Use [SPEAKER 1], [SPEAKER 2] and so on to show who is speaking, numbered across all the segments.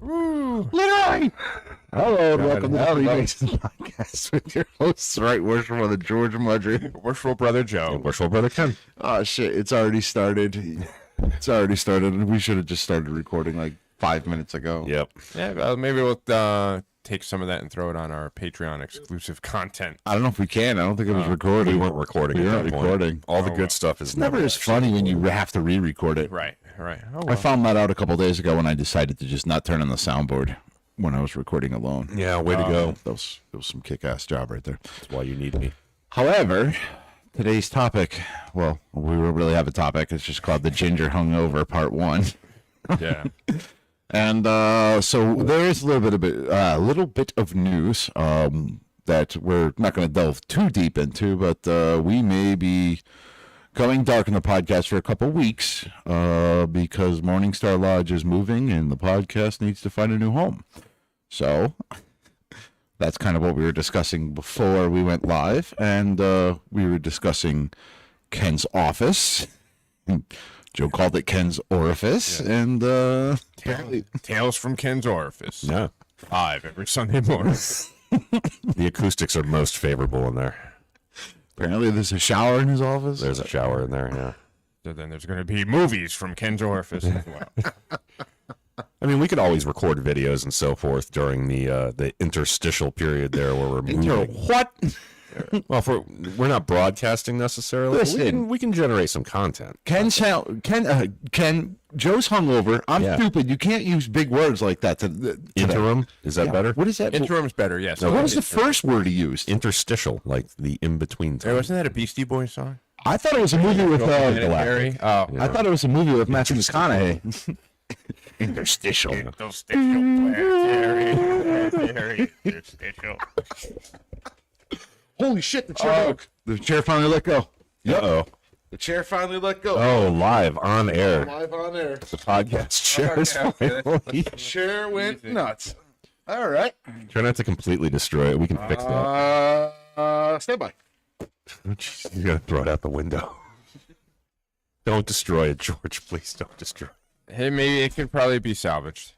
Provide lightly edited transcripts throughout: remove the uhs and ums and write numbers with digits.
[SPEAKER 1] Literally. Hello, and welcome to the Freemasons Podcast with your hosts, right, Worshipful Brother George Mudry.
[SPEAKER 2] Worshipful Brother Joe.
[SPEAKER 3] And Worshipful Brother Ken.
[SPEAKER 1] Oh, shit, it's already started. It's already started, and we should have just started recording like 5 minutes ago.
[SPEAKER 3] Yep.
[SPEAKER 2] Yeah, well, maybe we'll take some of that and throw it on our Patreon exclusive content.
[SPEAKER 1] I don't know if we can. I don't think it was recording.
[SPEAKER 3] We weren't recording.
[SPEAKER 1] We
[SPEAKER 3] at
[SPEAKER 1] weren't
[SPEAKER 3] that point.
[SPEAKER 1] recording.
[SPEAKER 3] All the good stuff is
[SPEAKER 1] It's never as funny when you have to re-record it.
[SPEAKER 2] Right. Oh,
[SPEAKER 1] I
[SPEAKER 2] well.
[SPEAKER 1] found that out a couple days ago when I decided to just not turn on the soundboard when I was recording alone.
[SPEAKER 3] Yeah, way to go.
[SPEAKER 1] That was some kick-ass job right there.
[SPEAKER 3] That's why you need me.
[SPEAKER 1] However, today's topic, well, we don't really have a topic. It's just called the Ginger Hungover Part 1.
[SPEAKER 2] Yeah.
[SPEAKER 1] And so there is a little bit of news that we're not going to delve too deep into, but we may be going dark in the podcast for a couple weeks because Morningstar Lodge is moving and the podcast needs to find a new home. So that's kind of what we were discussing before we went live, and we were discussing Ken's office. Joe called it Ken's orifice, and
[SPEAKER 2] Tales from Ken's Orifice.
[SPEAKER 3] Yeah.
[SPEAKER 2] 5 every Sunday morning.
[SPEAKER 3] The acoustics are most favorable in there.
[SPEAKER 1] apparently there's a shower in his office.
[SPEAKER 3] There's a shower in there, yeah.
[SPEAKER 2] So then there's going to be movies from Ken's Orifice as well.
[SPEAKER 3] I mean, we could always record videos and so forth during the interstitial period there where we're moving.
[SPEAKER 1] What?
[SPEAKER 3] Well, if we're not broadcasting necessarily.
[SPEAKER 1] Listen.
[SPEAKER 3] We can generate some content.
[SPEAKER 1] Ken, Joe's hungover. I'm stupid. You can't use big words like that. To
[SPEAKER 3] Interim? Is that better?
[SPEAKER 1] What is that?
[SPEAKER 2] Interim's better, yes.
[SPEAKER 1] What was the first word he used?
[SPEAKER 3] Interstitial, like the in-between
[SPEAKER 2] Hey,
[SPEAKER 3] time.
[SPEAKER 2] wasn't that a Beastie Boys song?
[SPEAKER 1] I thought it was a movie with.
[SPEAKER 2] Harry? Oh.
[SPEAKER 1] I thought it was a movie with Matthew McConaughey. Interstitial.
[SPEAKER 2] Interstitial.
[SPEAKER 1] Holy shit! The chair broke. The chair finally let go.
[SPEAKER 3] Uh-oh.
[SPEAKER 1] The chair finally let go.
[SPEAKER 3] Oh, live on air.
[SPEAKER 1] Live on air.
[SPEAKER 3] The podcast chair is finally.
[SPEAKER 1] Chair went nuts. All right.
[SPEAKER 3] Try not to completely destroy it. We can fix that.
[SPEAKER 1] Stand by.
[SPEAKER 3] Oh, jeez, you gotta throw it out the window. Don't destroy it, George. Please don't destroy it.
[SPEAKER 2] Hey, maybe it could probably be salvaged.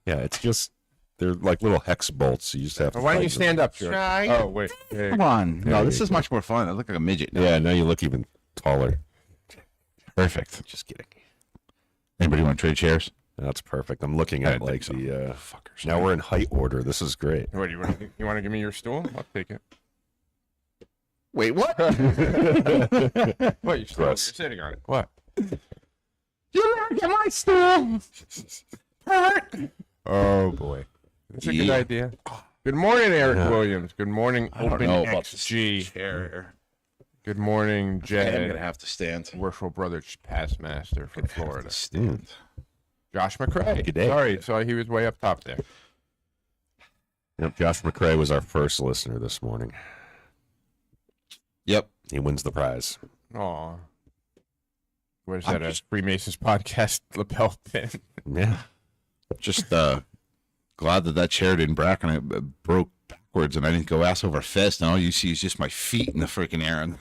[SPEAKER 3] Yeah, it's just they're like little hex bolts. So you just have to.
[SPEAKER 2] Why don't you
[SPEAKER 3] find them.
[SPEAKER 2] stand up, George?
[SPEAKER 1] Try.
[SPEAKER 2] Oh, wait. Hey.
[SPEAKER 1] Come on.
[SPEAKER 3] There
[SPEAKER 1] No,
[SPEAKER 3] you
[SPEAKER 1] this is
[SPEAKER 3] go.
[SPEAKER 1] much more fun. I look like a midget now.
[SPEAKER 3] Yeah, now you look even taller.
[SPEAKER 1] Perfect.
[SPEAKER 3] Just kidding.
[SPEAKER 1] Anybody want to trade chairs?
[SPEAKER 3] That's perfect. I'm looking at like
[SPEAKER 1] so.
[SPEAKER 3] the
[SPEAKER 1] Fuckers.
[SPEAKER 3] now we're in height order. This is great.
[SPEAKER 2] What, you want to give me your stool? I'll take it.
[SPEAKER 1] Wait, what?
[SPEAKER 2] What, you're
[SPEAKER 3] Gross.
[SPEAKER 2] sitting on it. What?
[SPEAKER 1] You look at my stool.
[SPEAKER 3] Oh boy.
[SPEAKER 2] That's a good idea. Good morning, Eric Williams. Good morning,
[SPEAKER 1] I don't
[SPEAKER 2] Open
[SPEAKER 1] know about
[SPEAKER 2] XG.
[SPEAKER 1] chair.
[SPEAKER 2] Good morning,
[SPEAKER 1] I'm
[SPEAKER 2] Jed.
[SPEAKER 1] gonna have to stand.
[SPEAKER 2] Worshipful Brother Past Master from Florida.
[SPEAKER 1] Stand.
[SPEAKER 2] Josh McCrae.
[SPEAKER 3] Good day.
[SPEAKER 2] Sorry, saw he was way up top there.
[SPEAKER 3] Yep, Josh McCrae was our first listener this morning.
[SPEAKER 1] Yep.
[SPEAKER 3] He wins the prize.
[SPEAKER 2] Aw. What is
[SPEAKER 1] I'm
[SPEAKER 2] that,
[SPEAKER 1] just-
[SPEAKER 2] a Freemasons podcast lapel pin?
[SPEAKER 3] Yeah.
[SPEAKER 1] Just glad that chair didn't break and it broke backwards and I didn't go ass over fist. And all you see is just my feet in the freaking air. And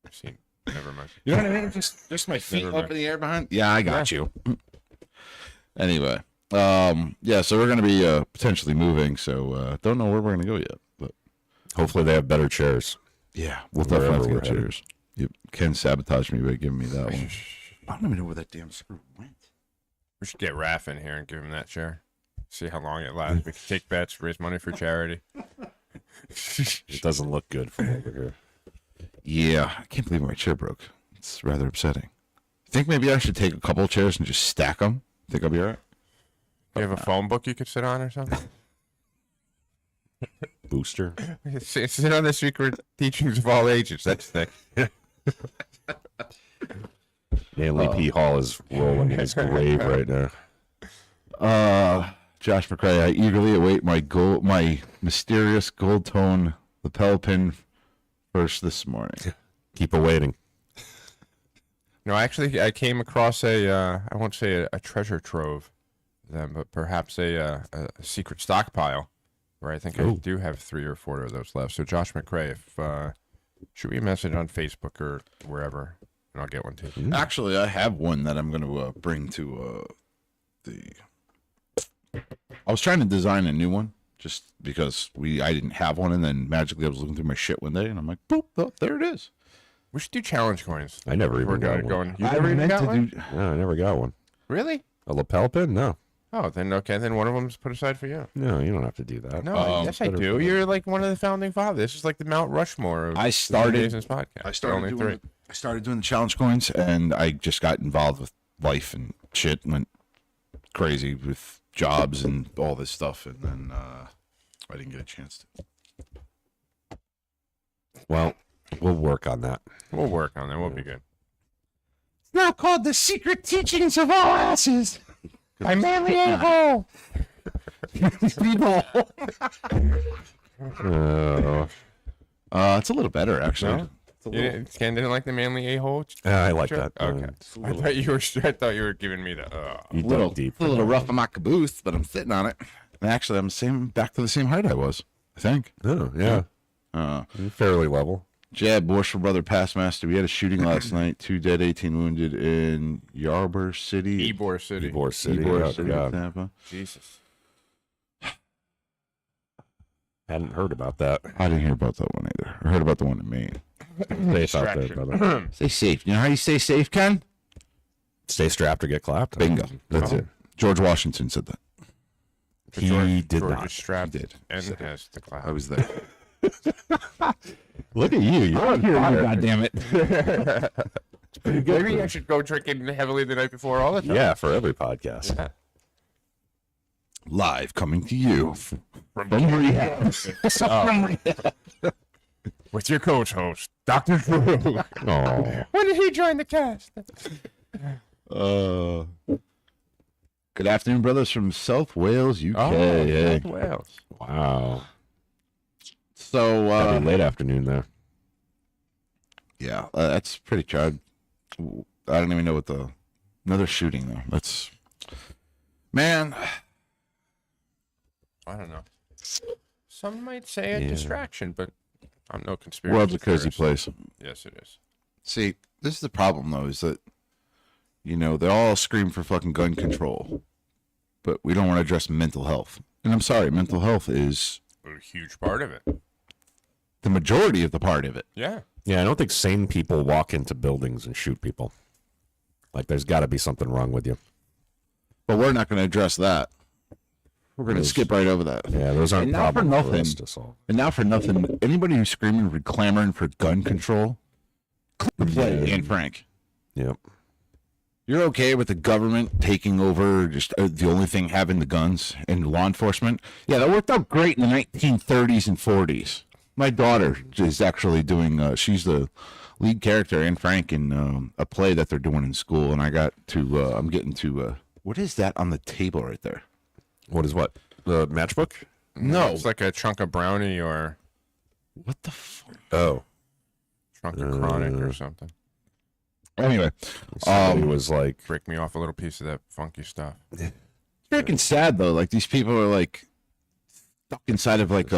[SPEAKER 2] See, never mind.
[SPEAKER 1] you know what I mean? Just my feet
[SPEAKER 2] Never
[SPEAKER 1] up
[SPEAKER 2] mind.
[SPEAKER 1] in the air behind. Yeah, I got you. Anyway, yeah. So we're gonna be potentially moving. So don't know where we're gonna go yet, but
[SPEAKER 3] Hopefully they have better chairs.
[SPEAKER 1] yeah, we'll
[SPEAKER 3] Wherever
[SPEAKER 1] definitely have to
[SPEAKER 3] we're
[SPEAKER 1] get chairs. You Ken sabotaged me by giving me that one. I don't even know where that damn screw went.
[SPEAKER 2] We should get Raph in here and give him that chair. See how long it lasts. We can take bets, raise money for charity.
[SPEAKER 3] It doesn't look good from over here.
[SPEAKER 1] Yeah, I can't believe my chair broke. It's rather upsetting. I think maybe I should take a couple of chairs and just stack them. Think I'll be all right?
[SPEAKER 2] You have a phone book you could sit on or something?
[SPEAKER 3] Booster.
[SPEAKER 2] Sit on the secret teachings of all ages. That's thick.
[SPEAKER 3] Stanley P. Hall is rolling in his grave right now.
[SPEAKER 1] Josh McCrae, I eagerly await my mysterious gold tone lapel pin first this morning.
[SPEAKER 3] Keep awaiting.
[SPEAKER 2] No, actually, I came across I won't say a treasure trove, then, but perhaps a secret stockpile, where I think I do have 3 or 4 of those left. So, Josh McCrae, shoot me a message on Facebook or wherever, and I'll get one too.
[SPEAKER 1] Actually, I have one that I'm going to bring to the I was trying to design a new one just because I didn't have one, and then magically I was looking through my shit one day, and I'm like, boop, oh, there it is.
[SPEAKER 2] We should do challenge coins.
[SPEAKER 3] I never even got one.
[SPEAKER 2] Going. You never even got one?
[SPEAKER 3] No, I never got one.
[SPEAKER 2] Really?
[SPEAKER 3] A lapel pin? No.
[SPEAKER 2] Oh, then okay. Then one of them's put aside for you.
[SPEAKER 3] No, you don't have to do that.
[SPEAKER 2] No, yes, I do. You're like one of the founding fathers. This is like the Mount Rushmore of
[SPEAKER 1] I started
[SPEAKER 2] this podcast.
[SPEAKER 1] I started
[SPEAKER 2] only
[SPEAKER 1] doing
[SPEAKER 2] three.
[SPEAKER 1] I started doing the challenge coins, and I just got involved with life and shit, went crazy with jobs and all this stuff, and then I didn't get a chance to.
[SPEAKER 3] Well, we'll work on that.
[SPEAKER 2] We'll work on that. We'll be good.
[SPEAKER 1] It's now called The Secret Teachings of All Asses by Manly A-Hole. It's a little better, actually.
[SPEAKER 2] No? Ken didn't like the manly a-hole?
[SPEAKER 3] I like that.
[SPEAKER 2] Okay. I thought you were giving me the.
[SPEAKER 3] You
[SPEAKER 1] Little,
[SPEAKER 3] dug deep.
[SPEAKER 1] a little rough on my caboose, but I'm sitting on it. And actually, I'm back to the same height I was, I think.
[SPEAKER 3] Oh, yeah. You're fairly level.
[SPEAKER 1] Jeb, Borstal brother, past master. We had a shooting last night. 2 dead, 18 wounded in Ybor City.
[SPEAKER 2] Ybor City.
[SPEAKER 3] Ybor City.
[SPEAKER 1] Ybor
[SPEAKER 3] Oh,
[SPEAKER 1] City,
[SPEAKER 3] God.
[SPEAKER 1] Tampa.
[SPEAKER 2] Jesus.
[SPEAKER 3] Hadn't heard about that.
[SPEAKER 1] I didn't hear about that one either. I heard about the one in Maine.
[SPEAKER 3] Safe out there, brother.
[SPEAKER 1] Stay safe. You know how you stay safe, Ken?
[SPEAKER 3] Stay strapped or get clapped.
[SPEAKER 1] Bingo. That's it. George Washington said that.
[SPEAKER 3] He did
[SPEAKER 2] George
[SPEAKER 3] not.
[SPEAKER 2] is strapped
[SPEAKER 1] He did.
[SPEAKER 2] and has the cloud.
[SPEAKER 1] I was there.
[SPEAKER 3] Look at you. You're on fire.
[SPEAKER 1] God damn it.
[SPEAKER 2] Maybe I should go drinking heavily the night before all the time.
[SPEAKER 3] Yeah, for every podcast.
[SPEAKER 1] Live coming to you from rehab.
[SPEAKER 2] With your co-host, Dr. Drew.
[SPEAKER 3] Oh,
[SPEAKER 2] When did he join the cast?
[SPEAKER 1] Good afternoon, brothers from South Wales, UK.
[SPEAKER 2] South Wales.
[SPEAKER 3] wow.
[SPEAKER 1] So,
[SPEAKER 3] That'd be late afternoon there.
[SPEAKER 1] yeah, that's pretty charred. I don't even know what another shooting though. That's, man.
[SPEAKER 2] I don't know. Some might say a
[SPEAKER 3] Yeah.
[SPEAKER 2] distraction, but I'm no conspiracy
[SPEAKER 1] World's a crazy
[SPEAKER 2] theorist.
[SPEAKER 1] place.
[SPEAKER 2] Yes, it is.
[SPEAKER 1] See, this is the problem though, is that, they all scream for fucking gun control, but we don't want to address mental health. And I'm sorry, mental health is
[SPEAKER 2] A huge part of it.
[SPEAKER 1] the majority of the part of it.
[SPEAKER 2] Yeah.
[SPEAKER 3] Yeah, I don't think sane people walk into buildings and shoot people. Like, there's got to be something wrong with you.
[SPEAKER 1] But we're not going to address that. We're going to skip right over that.
[SPEAKER 3] Yeah, those aren't
[SPEAKER 1] And not for
[SPEAKER 3] problems for
[SPEAKER 1] nothing.
[SPEAKER 3] us to solve.
[SPEAKER 1] And now for nothing, anybody who's screaming for clamoring for gun control, clear play, Anne Frank.
[SPEAKER 3] Yep.
[SPEAKER 1] You're okay with the government taking over, just the only thing having the guns and law enforcement? Yeah, that worked out great in the 1930s and 40s. My daughter is actually doing, she's the lead character, Anne Frank, in a play that they're doing in school. And I'm getting to, what is that on the table right there?
[SPEAKER 3] What is what? The matchbook?
[SPEAKER 1] No.
[SPEAKER 2] It's like a chunk of brownie or
[SPEAKER 1] What the fuck?
[SPEAKER 3] Oh.
[SPEAKER 2] chunk of chronic or something.
[SPEAKER 1] Anyway,
[SPEAKER 3] Somebody was like,
[SPEAKER 2] Break me off a little piece of that funky stuff.
[SPEAKER 1] it's freaking sad though. Like these people are like stuck inside of like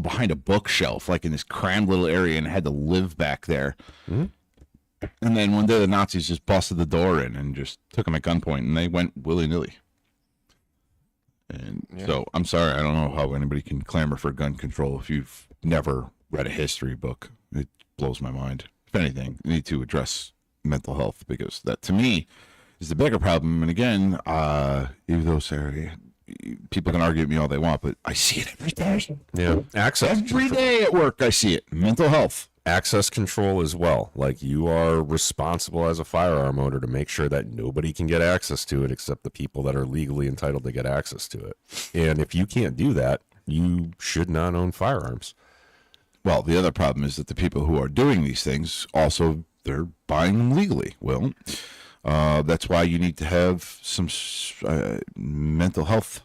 [SPEAKER 1] behind a bookshelf, like in this crammed little area, and had to live back there.
[SPEAKER 3] Mhm.
[SPEAKER 1] And then one day the Nazis just busted the door in and just took them at gunpoint, and they went willy nilly. And
[SPEAKER 2] Yeah.
[SPEAKER 1] so I'm sorry, I don't know how anybody can clamor for gun control if you've never read a history book. It blows my mind. If anything, you need to address mental health, because that to me is the bigger problem. And again, even though people can argue with me all they want, but I see it every day.
[SPEAKER 3] yeah,
[SPEAKER 1] Every day at work, I see it. Mental health.
[SPEAKER 3] access control as well. Like, you are responsible as a firearm owner to make sure that nobody can get access to it except the people that are legally entitled to get access to it. And if you can't do that, you should not own firearms.
[SPEAKER 1] Well, the other problem is that the people who are doing these things also, they're buying them legally. Well, that's why you need to have some mental health.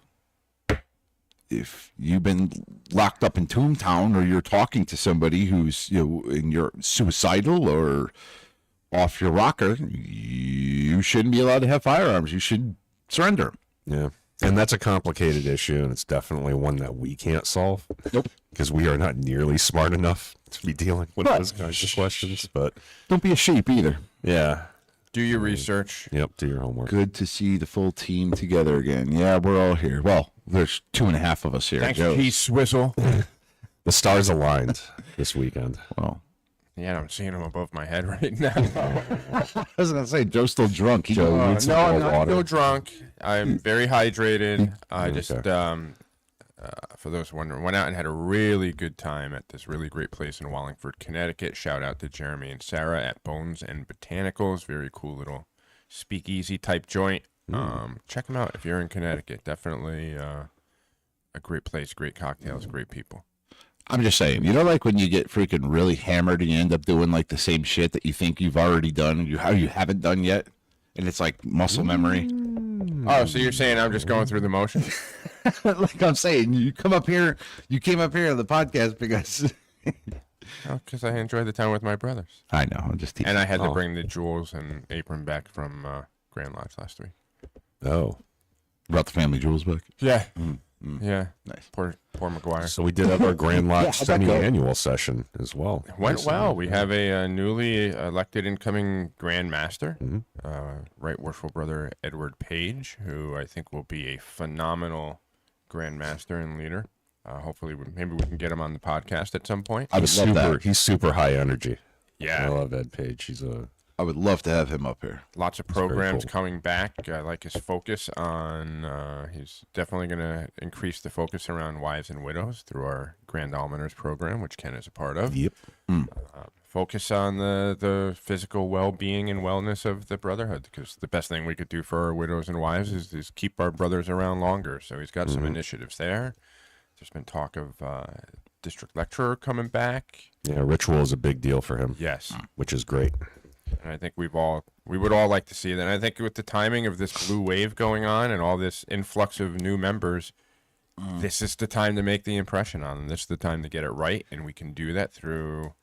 [SPEAKER 1] If you've been locked up in Toontown, or you're talking to somebody who's, and you're suicidal or off your rocker, you shouldn't be allowed to have firearms. You should surrender.
[SPEAKER 3] Yeah. And that's a complicated issue, and it's definitely one that we can't solve.
[SPEAKER 1] Nope.
[SPEAKER 3] Because we are not nearly smart enough to be dealing with
[SPEAKER 1] But-
[SPEAKER 3] those kinds of questions. But
[SPEAKER 1] Don't be a sheep either.
[SPEAKER 3] yeah,
[SPEAKER 2] Do your research.
[SPEAKER 3] Yep, do your homework.
[SPEAKER 1] Good to see the full team together again. Yeah, we're all here. Well, there's 2.5 of us here.
[SPEAKER 2] Thanks,
[SPEAKER 1] Joe.
[SPEAKER 2] Keith Swizzle.
[SPEAKER 3] The stars aligned this weekend.
[SPEAKER 1] Well,
[SPEAKER 2] Yeah, I'm seeing him above my head right now.
[SPEAKER 1] I was going to say, Joe's still drunk. He
[SPEAKER 3] Joe,
[SPEAKER 2] No,
[SPEAKER 3] need some
[SPEAKER 2] I'm
[SPEAKER 3] cold
[SPEAKER 2] not
[SPEAKER 3] water.
[SPEAKER 2] still drunk. I'm very hydrated. I
[SPEAKER 3] Okay.
[SPEAKER 2] just, for those wondering, went out and had a really good time at this really great place in Wallingford, Connecticut. Shout out to Jeremy and Sarah at Bones and Botanicals. Very cool little speakeasy type joint. Check them out if you're in Connecticut. Definitely a great place, great cocktails, great people.
[SPEAKER 1] I'm just saying, like when you get freaking really hammered and you end up doing like the same shit that you think you've already done and you haven't done yet, and it's like muscle memory.
[SPEAKER 2] Oh, so you're saying I'm just going through the motions?
[SPEAKER 1] Like I'm saying, you came up here on the podcast because
[SPEAKER 2] Oh, because I enjoyed the time with my brothers.
[SPEAKER 1] I know, I'm just teasing.
[SPEAKER 2] And I had to bring the jewels and apron back from Grand Lodge last week.
[SPEAKER 3] Oh.
[SPEAKER 1] Brought the family jewels back.
[SPEAKER 2] Yeah. Yeah.
[SPEAKER 1] Nice.
[SPEAKER 2] Poor McGuire.
[SPEAKER 3] So we did have our Grand Lodge semi-annual session as well.
[SPEAKER 2] Went well. We have a newly elected incoming Grand Master, Right Worshipful Brother Edward Page, who I think will be a phenomenal Grand Master and leader. Hopefully, maybe we can get him on the podcast at some point.
[SPEAKER 1] I would love that.
[SPEAKER 3] He's super high energy. I
[SPEAKER 2] Yeah.
[SPEAKER 3] love Ed Page.
[SPEAKER 1] I would love to have him up here.
[SPEAKER 2] Lots of
[SPEAKER 3] very
[SPEAKER 2] programs
[SPEAKER 3] cool.
[SPEAKER 2] coming back. I like his focus on, he's definitely going to increase the focus around wives and widows through our Grand Almoners program, which Ken is a part of.
[SPEAKER 3] Yep.
[SPEAKER 2] Focus on the physical well-being and wellness of the brotherhood, because the best thing we could do for our widows and wives is keep our brothers around longer. So he's got some initiatives there. There's been talk of district lecturer coming back.
[SPEAKER 3] Yeah, ritual is a big deal for him.
[SPEAKER 2] Yes.
[SPEAKER 3] Which is great.
[SPEAKER 2] And I think we would all like to see that. And I think with the timing of this blue wave going on and all this influx of new members, this is the time to make the impression on them. This is the time to get it right, and we can do that through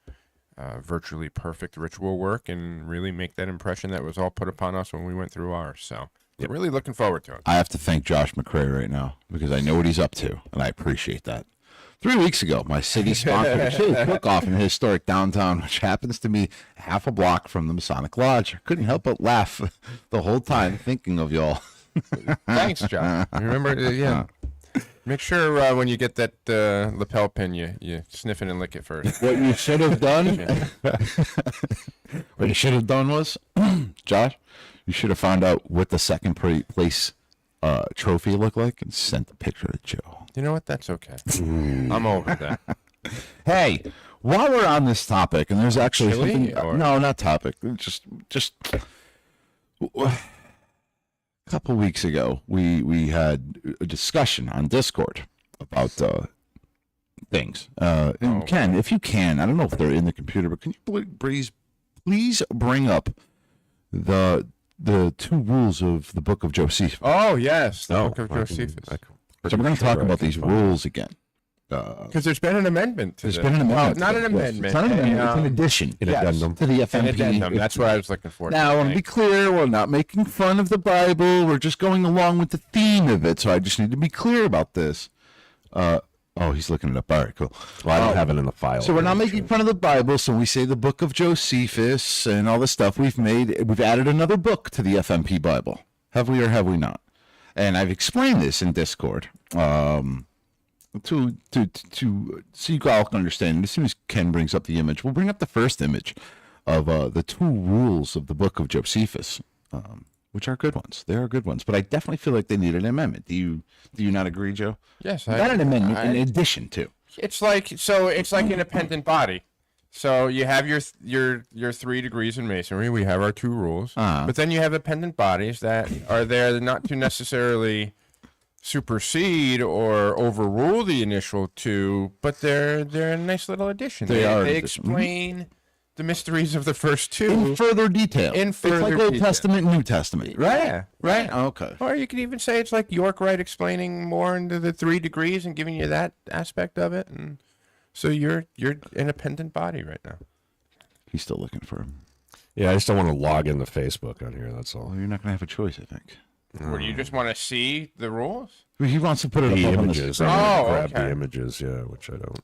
[SPEAKER 2] virtually perfect ritual work and really make that impression that was all put upon us when we went through ours. So we're really looking forward to it.
[SPEAKER 1] I have to thank Josh McCray right now because I know what he's up to, and I appreciate that. 3 weeks ago, my city sponsored a chili cook-off in historic downtown, which happens to be half a block from the Masonic Lodge. I couldn't help but laugh the whole time thinking of y'all.
[SPEAKER 2] Thanks, John. Remember, yeah. Make sure when you get that lapel pin, you sniff it and lick it first.
[SPEAKER 1] What you should have done, was, Josh, you should have found out what the second place trophy looked like and sent the picture to Joe.
[SPEAKER 2] You know what? That's okay. I'm over that.
[SPEAKER 1] Hey, while we're on this topic, and there's actually
[SPEAKER 2] Chili,
[SPEAKER 1] something.
[SPEAKER 2] or-
[SPEAKER 1] No, not topic. Just a couple weeks ago, we had a discussion on Discord about things. And Ken, if you can, I don't know if they're in the computer, but can you please bring up the 2 rules of the Book of Josephus?
[SPEAKER 2] Oh, yes. The Book of
[SPEAKER 3] I can-
[SPEAKER 2] Josephus.
[SPEAKER 1] So we're going to talk about these rules again.
[SPEAKER 2] Because there's been an amendment to
[SPEAKER 1] There's
[SPEAKER 2] this.
[SPEAKER 1] been an amendment.
[SPEAKER 2] Well, not an
[SPEAKER 1] Yes,
[SPEAKER 2] amendment.
[SPEAKER 1] It's not an amendment. It's an
[SPEAKER 2] a,
[SPEAKER 1] addition.
[SPEAKER 3] An
[SPEAKER 2] Yes.
[SPEAKER 3] addendum.
[SPEAKER 1] To the
[SPEAKER 2] an
[SPEAKER 1] FMP.
[SPEAKER 2] addendum. That's what I was looking for.
[SPEAKER 1] Now, I want to be clear, we're not making fun of the Bible. We're just going along with the theme of it. So I just need to be clear about this. Oh, he's looking it up. All right, cool.
[SPEAKER 3] Well, I don't have it in the file.
[SPEAKER 1] So we're not making fun of the Bible. So we say the Book of Josephus and all this stuff. We've added another book to the FMP Bible. Have we or have we not? And I've explained this in Discord. To so you all can understand. And as soon as Ken brings up the image, we'll bring up the first image of the 2 rules of the Book of Josephus, which are good ones. They are good ones, but I definitely feel like they need an amendment. Do you not agree, Joe?
[SPEAKER 2] Yes.
[SPEAKER 1] Not an amendment, in addition to.
[SPEAKER 2] It's like an independent body. So you have your 3 degrees in masonry. We have our 2 rules. But then you have appendant bodies that are there not to necessarily supersede or overrule the initial 2, but they're a nice little addition.
[SPEAKER 1] They are an
[SPEAKER 2] They
[SPEAKER 1] addition.
[SPEAKER 2] explain the mysteries of the first 2
[SPEAKER 1] In further detail.
[SPEAKER 2] In further
[SPEAKER 1] it's like Old
[SPEAKER 2] detail.
[SPEAKER 1] Testament and New Testament, right?
[SPEAKER 2] Yeah.
[SPEAKER 1] Right? Okay.
[SPEAKER 2] Or you could even say it's like York Wright explaining more into the 3 degrees and giving you that aspect of it, and so you're an independent body right now.
[SPEAKER 1] He's still looking for him.
[SPEAKER 3] Yeah, I just don't want to log into Facebook on here. That's all.
[SPEAKER 1] Well, you're not going to have a choice, I think.
[SPEAKER 2] Or do you just want to see the rules?
[SPEAKER 1] He wants to put it
[SPEAKER 3] The
[SPEAKER 1] up on
[SPEAKER 3] images.
[SPEAKER 1] the
[SPEAKER 3] I
[SPEAKER 2] Oh,
[SPEAKER 3] grab
[SPEAKER 2] okay.
[SPEAKER 3] the images, yeah, which I don't.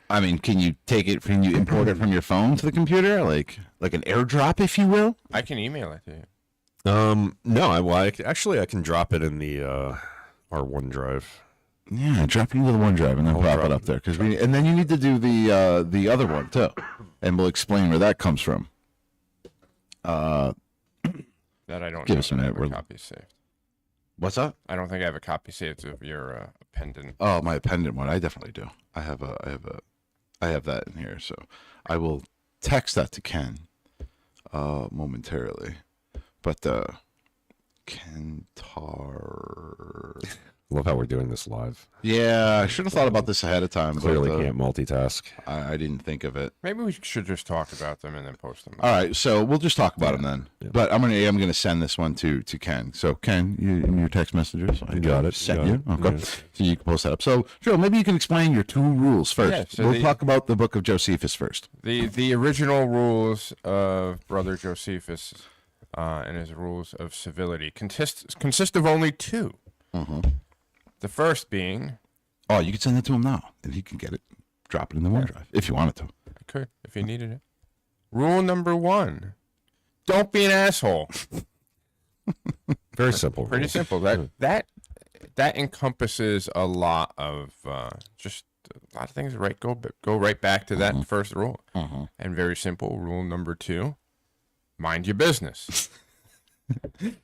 [SPEAKER 1] I mean, can you take it? Can you import it from your phone to the computer, like an AirDrop, if you will?
[SPEAKER 2] I can email it to you.
[SPEAKER 3] No, I can drop it in the our OneDrive.
[SPEAKER 1] Yeah, drop it into the OneDrive and then pop it up there. And then you need to do the other one too, and we'll explain where that comes from.
[SPEAKER 2] That I don't
[SPEAKER 1] Give
[SPEAKER 2] know
[SPEAKER 1] us a
[SPEAKER 2] if I
[SPEAKER 1] minute.
[SPEAKER 2] have a copy saved.
[SPEAKER 1] What's that?
[SPEAKER 2] I don't think I have a copy saved of your pendant.
[SPEAKER 1] Oh, my pendant one. I definitely do. I have that in here. So I will text that to Ken momentarily. But Kentar.
[SPEAKER 3] Love how we're doing this live.
[SPEAKER 1] Yeah, I should have thought about this ahead of time.
[SPEAKER 3] Clearly
[SPEAKER 1] but,
[SPEAKER 3] can't multitask.
[SPEAKER 1] I didn't think of it.
[SPEAKER 2] Maybe we should just talk about them and then post them.
[SPEAKER 1] All right, so we'll just talk about them then.
[SPEAKER 3] Yeah.
[SPEAKER 1] But I'm gonna send this one to Ken. So Ken, you in your text messages, I
[SPEAKER 3] Got it.
[SPEAKER 1] Sent
[SPEAKER 3] Got
[SPEAKER 1] you.
[SPEAKER 3] it.
[SPEAKER 1] Okay,
[SPEAKER 3] Yeah.
[SPEAKER 1] so you can post that up. So Joe, maybe you can explain your 2 rules first.
[SPEAKER 2] Yeah, so
[SPEAKER 1] we'll talk about the Book of Josephus first.
[SPEAKER 2] The original rules of Brother Josephus and his rules of civility consist of only 2.
[SPEAKER 1] Mm-hmm.
[SPEAKER 2] The first being,
[SPEAKER 1] Oh, you can send it to him now, and he can get it. Drop it in the OneDrive if you wanted to.
[SPEAKER 2] I could if he needed it. Rule number 1: don't be an asshole.
[SPEAKER 3] Very simple.
[SPEAKER 2] Pretty
[SPEAKER 3] rules.
[SPEAKER 2] simple. That encompasses a lot of just a lot of things. Right, go right back to that first rule. And very simple. Rule number 2: mind your business.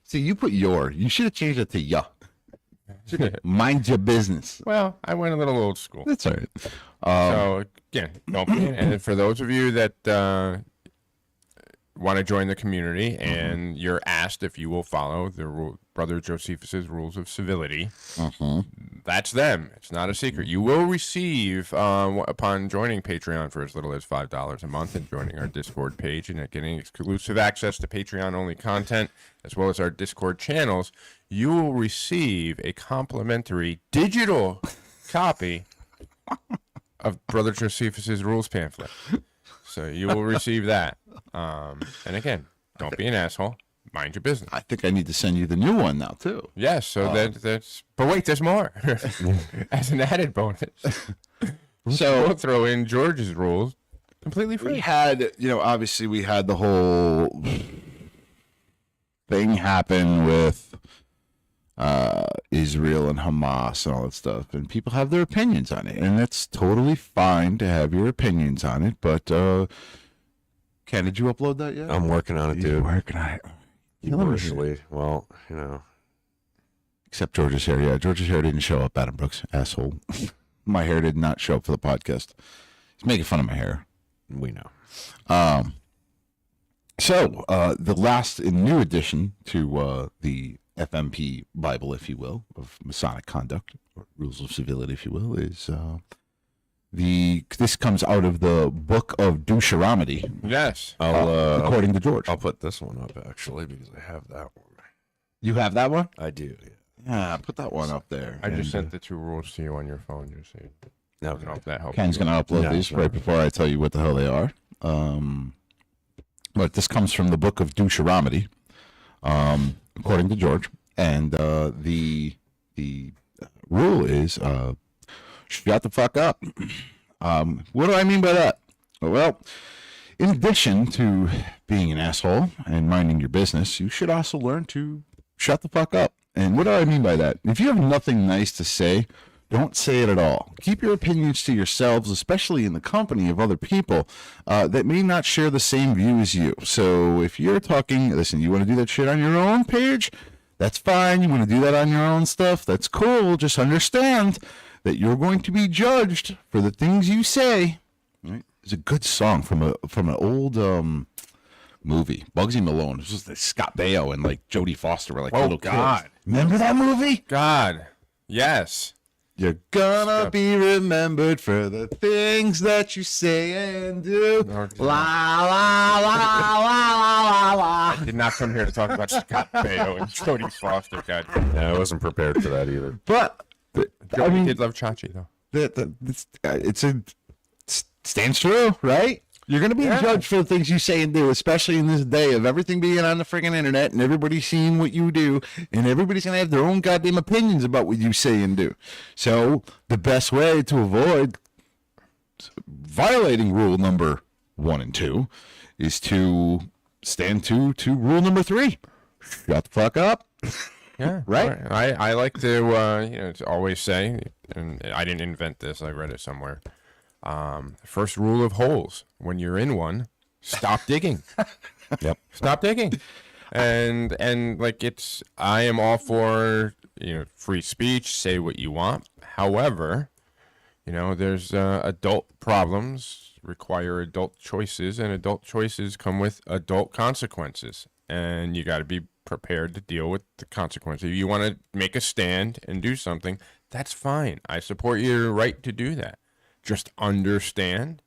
[SPEAKER 1] See, you put you should have changed it to ya. Mind your business.
[SPEAKER 2] Well, I went a little old school.
[SPEAKER 1] That's all right.
[SPEAKER 2] So again, don't be. And for those of you that want to join the community and you're asked if you will follow the Brother Josephus's rules of civility, that's them. It's not a secret. You will receive upon joining Patreon for as little as $5 a month and joining our Discord page and getting exclusive access to Patreon only content as well as our Discord channels. You will receive a complimentary digital copy of Brother Josephus's rules pamphlet. So you will receive that. And again, don't be an asshole. Mind your business.
[SPEAKER 1] I think I need to send you the new one now too.
[SPEAKER 2] Yes, so that's. But wait, there's more. As an added bonus,
[SPEAKER 1] So
[SPEAKER 2] we'll throw in George's rules completely
[SPEAKER 1] we
[SPEAKER 2] free.
[SPEAKER 1] had, obviously we had the whole thing happen with Israel and Hamas and all that stuff, and people have their opinions on it, and that's totally fine to have your opinions on it. But Ken, did you upload that yet?
[SPEAKER 3] I'm working on it,
[SPEAKER 1] You're
[SPEAKER 3] dude.
[SPEAKER 1] working on it.
[SPEAKER 3] Usually, well,
[SPEAKER 1] Except George's hair. Yeah, George's hair didn't show up. Adam Brooks, asshole. My hair did not show up for the podcast. He's making fun of my hair.
[SPEAKER 3] we know.
[SPEAKER 1] So the last new addition to the FMP Bible, if you will, of Masonic conduct, or rules of civility, if you will, is this comes out of the Book of Deuteronomy,
[SPEAKER 2] Yes.
[SPEAKER 1] according to George.
[SPEAKER 3] I'll put this one up actually because I have that one.
[SPEAKER 1] You have that one?
[SPEAKER 3] I do. Yeah.
[SPEAKER 1] Yeah, put that one up there.
[SPEAKER 2] I just
[SPEAKER 1] And,
[SPEAKER 2] sent the 2 rules to you on your phone. Just so you
[SPEAKER 3] No,
[SPEAKER 2] know if that helps.
[SPEAKER 1] Ken's
[SPEAKER 2] you.
[SPEAKER 1] going to upload
[SPEAKER 3] No,
[SPEAKER 1] these
[SPEAKER 3] no.
[SPEAKER 1] right before I tell you what the hell they are. But this comes from the Book of Deuteronomy, according to George. And the rule is shut the fuck up. What do I mean by that? Well, in addition to being an asshole and minding your business, you should also learn to shut the fuck up. And what do I mean by that? If you have nothing nice to say, don't say it at all. Keep your opinions to yourselves, especially in the company of other people that may not share the same view as you. So if you're talking, listen, you want to do that shit on your own page? That's fine. You want to do that on your own stuff? That's cool. Just understand that you're going to be judged for the things you say. Right? It's a good song from an old movie, Bugsy Malone. This was Scott Baio and like Jodie Foster were like little
[SPEAKER 2] God.
[SPEAKER 1] kids. Remember that movie?
[SPEAKER 2] God. Yes.
[SPEAKER 1] You're gonna be remembered for the things that you say and do.
[SPEAKER 2] No,
[SPEAKER 1] La la la la la la.
[SPEAKER 2] I did not come here to talk about Scott Baio and Jodie Foster. God.
[SPEAKER 3] Yeah, I wasn't prepared for that either.
[SPEAKER 1] But I
[SPEAKER 2] Jodie
[SPEAKER 1] mean,
[SPEAKER 2] did love Chachi though.
[SPEAKER 1] it stands true, right? You're going to be judged for the things you say and do, especially in this day of everything being on the freaking internet and everybody seeing what you do, and everybody's going to have their own goddamn opinions about what you say and do. So the best way to avoid violating rule number 1 and 2 is to stand to rule number 3. Shut the fuck up.
[SPEAKER 2] Yeah,
[SPEAKER 1] right.
[SPEAKER 2] I like to to always say, and I didn't invent this. I read it somewhere. First rule of holes: when you're in one, stop digging.
[SPEAKER 3] Yep.
[SPEAKER 2] Stop digging. And like I am all for free speech. Say what you want. However, there's adult problems require adult choices, and adult choices come with adult consequences, and you got to be prepared to deal with the consequences. If you want to make a stand and do something, that's fine. I support your right to do that. Just understand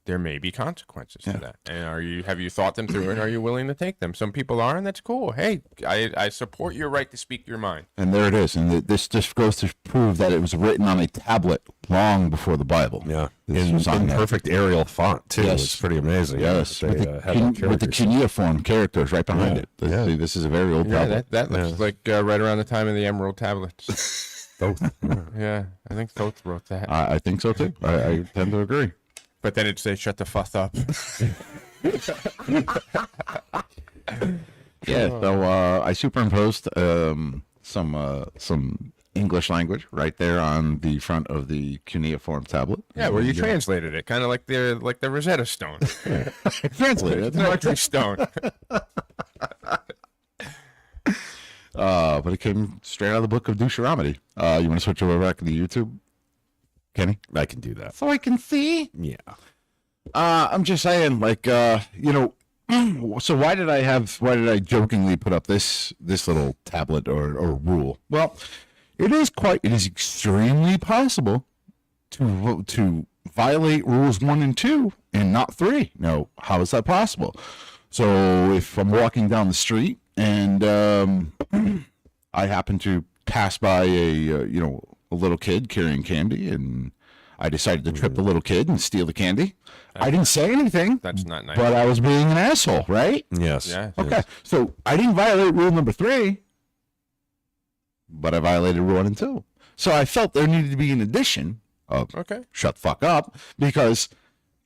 [SPEAKER 2] there may be consequences to that. And have you thought them through, and are you willing to take them? Some people are, and that's cool. Hey, I support your right to speak your mind.
[SPEAKER 1] And there it is. And this just goes to prove that it was written on a tablet long before the Bible.
[SPEAKER 3] Yeah.
[SPEAKER 1] This was on
[SPEAKER 3] In
[SPEAKER 1] there.
[SPEAKER 3] perfect Arial font, too.
[SPEAKER 1] Yes.
[SPEAKER 3] It's pretty amazing.
[SPEAKER 1] Yes,
[SPEAKER 3] They,
[SPEAKER 1] with the cuneiform characters right behind it. This is a very old tablet.
[SPEAKER 2] That looks like right around the time of the Emerald Tablets. Yeah, I think Thoth wrote that.
[SPEAKER 1] I think so too. I tend to agree.
[SPEAKER 2] But then it'd say, shut the fuck up.
[SPEAKER 1] Yeah, so I superimposed some English language right there on the front of the cuneiform tablet.
[SPEAKER 2] Yeah, where you translated it, kind of like the Rosetta Stone.
[SPEAKER 1] Translated
[SPEAKER 2] It's an electric stone.
[SPEAKER 1] But it came straight out of the book of Deuteronomy. You want to switch over back to the YouTube, Kenny?
[SPEAKER 3] I can do that.
[SPEAKER 1] So I can see.
[SPEAKER 3] Yeah.
[SPEAKER 1] I'm just saying, like, so why did I jokingly put up this little tablet or rule? Well, it is extremely possible to violate rules 1 and 2 and not 3. Now, how is that possible? So if I'm walking down the street and I happen to pass by a little kid carrying candy, and I decided to trip the little kid and steal the candy. I didn't say anything.
[SPEAKER 2] That's not nice.
[SPEAKER 1] But I was being an asshole, right?
[SPEAKER 3] Yes.
[SPEAKER 2] Yeah.
[SPEAKER 1] Okay. So I didn't violate rule number 3, but I violated rule 1 and 2. So I felt there needed to be an addition of shut the fuck up, because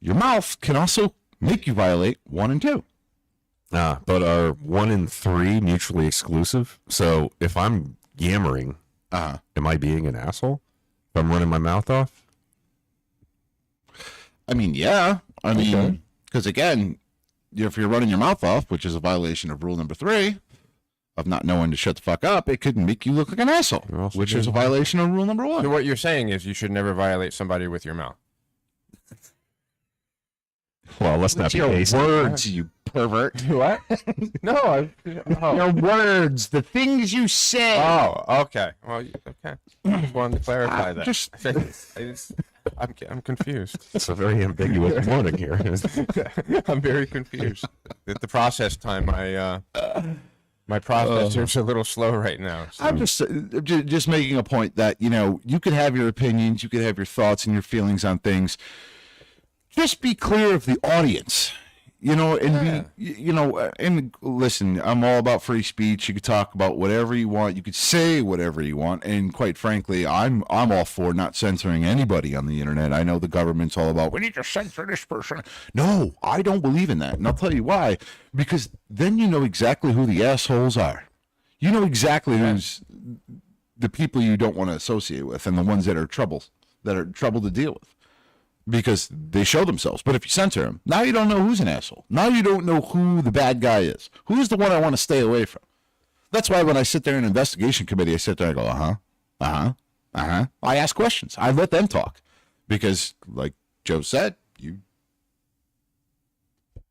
[SPEAKER 1] your mouth can also make you violate 1 and 2.
[SPEAKER 3] But are 1 and 3 mutually exclusive? So if I'm yammering, am I being an asshole? If I'm running my mouth off?
[SPEAKER 1] I mean, yeah. I mean, because again, if you're running your mouth off, which is a violation of rule number 3 of not knowing to shut the fuck up, it could make you look like an asshole, which is a violation of rule number 1.
[SPEAKER 2] So what you're saying is you should never violate somebody with your mouth.
[SPEAKER 3] Well, let's not be
[SPEAKER 1] Your
[SPEAKER 3] hasty.
[SPEAKER 1] words, you pervert.
[SPEAKER 2] What? No,
[SPEAKER 1] Your words, the things you say.
[SPEAKER 2] Oh, okay. Well, okay. I just wanted to clarify that. I'm confused.
[SPEAKER 3] It's a very ambiguous morning here.
[SPEAKER 2] I'm very confused. The process time, my processor's a little slow right now. So.
[SPEAKER 1] I'm just making a point that, you could have your opinions, you could have your thoughts and your feelings on things. Just be clear of the audience, and and listen, I'm all about free speech. You could talk about whatever you want. You could say whatever you want. And quite frankly, I'm all for not censoring anybody on the internet. I know the government's all about, we need to censor this person. No, I don't believe in that. And I'll tell you why. Because then you know exactly who the assholes are. You know exactly who's the people you don't want to associate with, and the ones that are trouble to deal with. Because they show themselves. But if you censor them, now you don't know who's an asshole. Now you don't know who the bad guy is. Who's the one I want to stay away from? That's why when I sit there in an investigation committee, I sit there and go, I ask questions. I let them talk. Because, like Joe said, you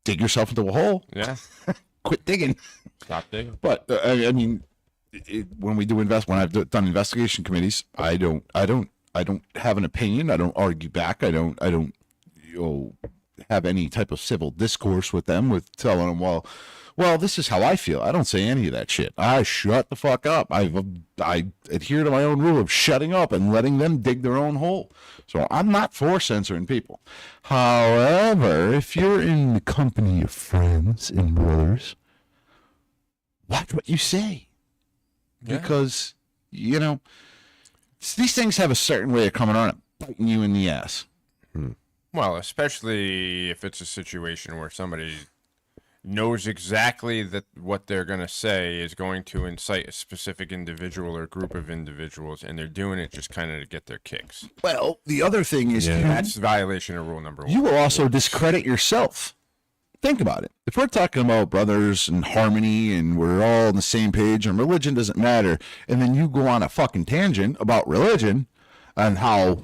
[SPEAKER 1] dig yourself into a hole.
[SPEAKER 2] Yeah.
[SPEAKER 1] Quit digging.
[SPEAKER 2] Stop digging.
[SPEAKER 1] But, I mean, when I've done investigation committees, I don't have an opinion. I don't argue back. I don't have any type of civil discourse with them, with telling them, well, this is how I feel. I don't say any of that shit. I shut the fuck up. I adhere to my own rule of shutting up and letting them dig their own hole. So I'm not for censoring people. However, if you're in the company of friends and brothers, watch what you say.
[SPEAKER 2] Yeah.
[SPEAKER 1] Because, these things have a certain way of coming on and biting you in the ass.
[SPEAKER 2] Well, especially if it's a situation where somebody knows exactly that what they're going to say is going to incite a specific individual or group of individuals, and they're doing it just kind of to get their kicks.
[SPEAKER 1] Well, the other thing is,
[SPEAKER 2] That's violation of rule number 1.
[SPEAKER 1] you will also discredit yourself. Think about it. If we're talking about brothers and harmony and we're all on the same page and religion doesn't matter, and then you go on a fucking tangent about religion and how,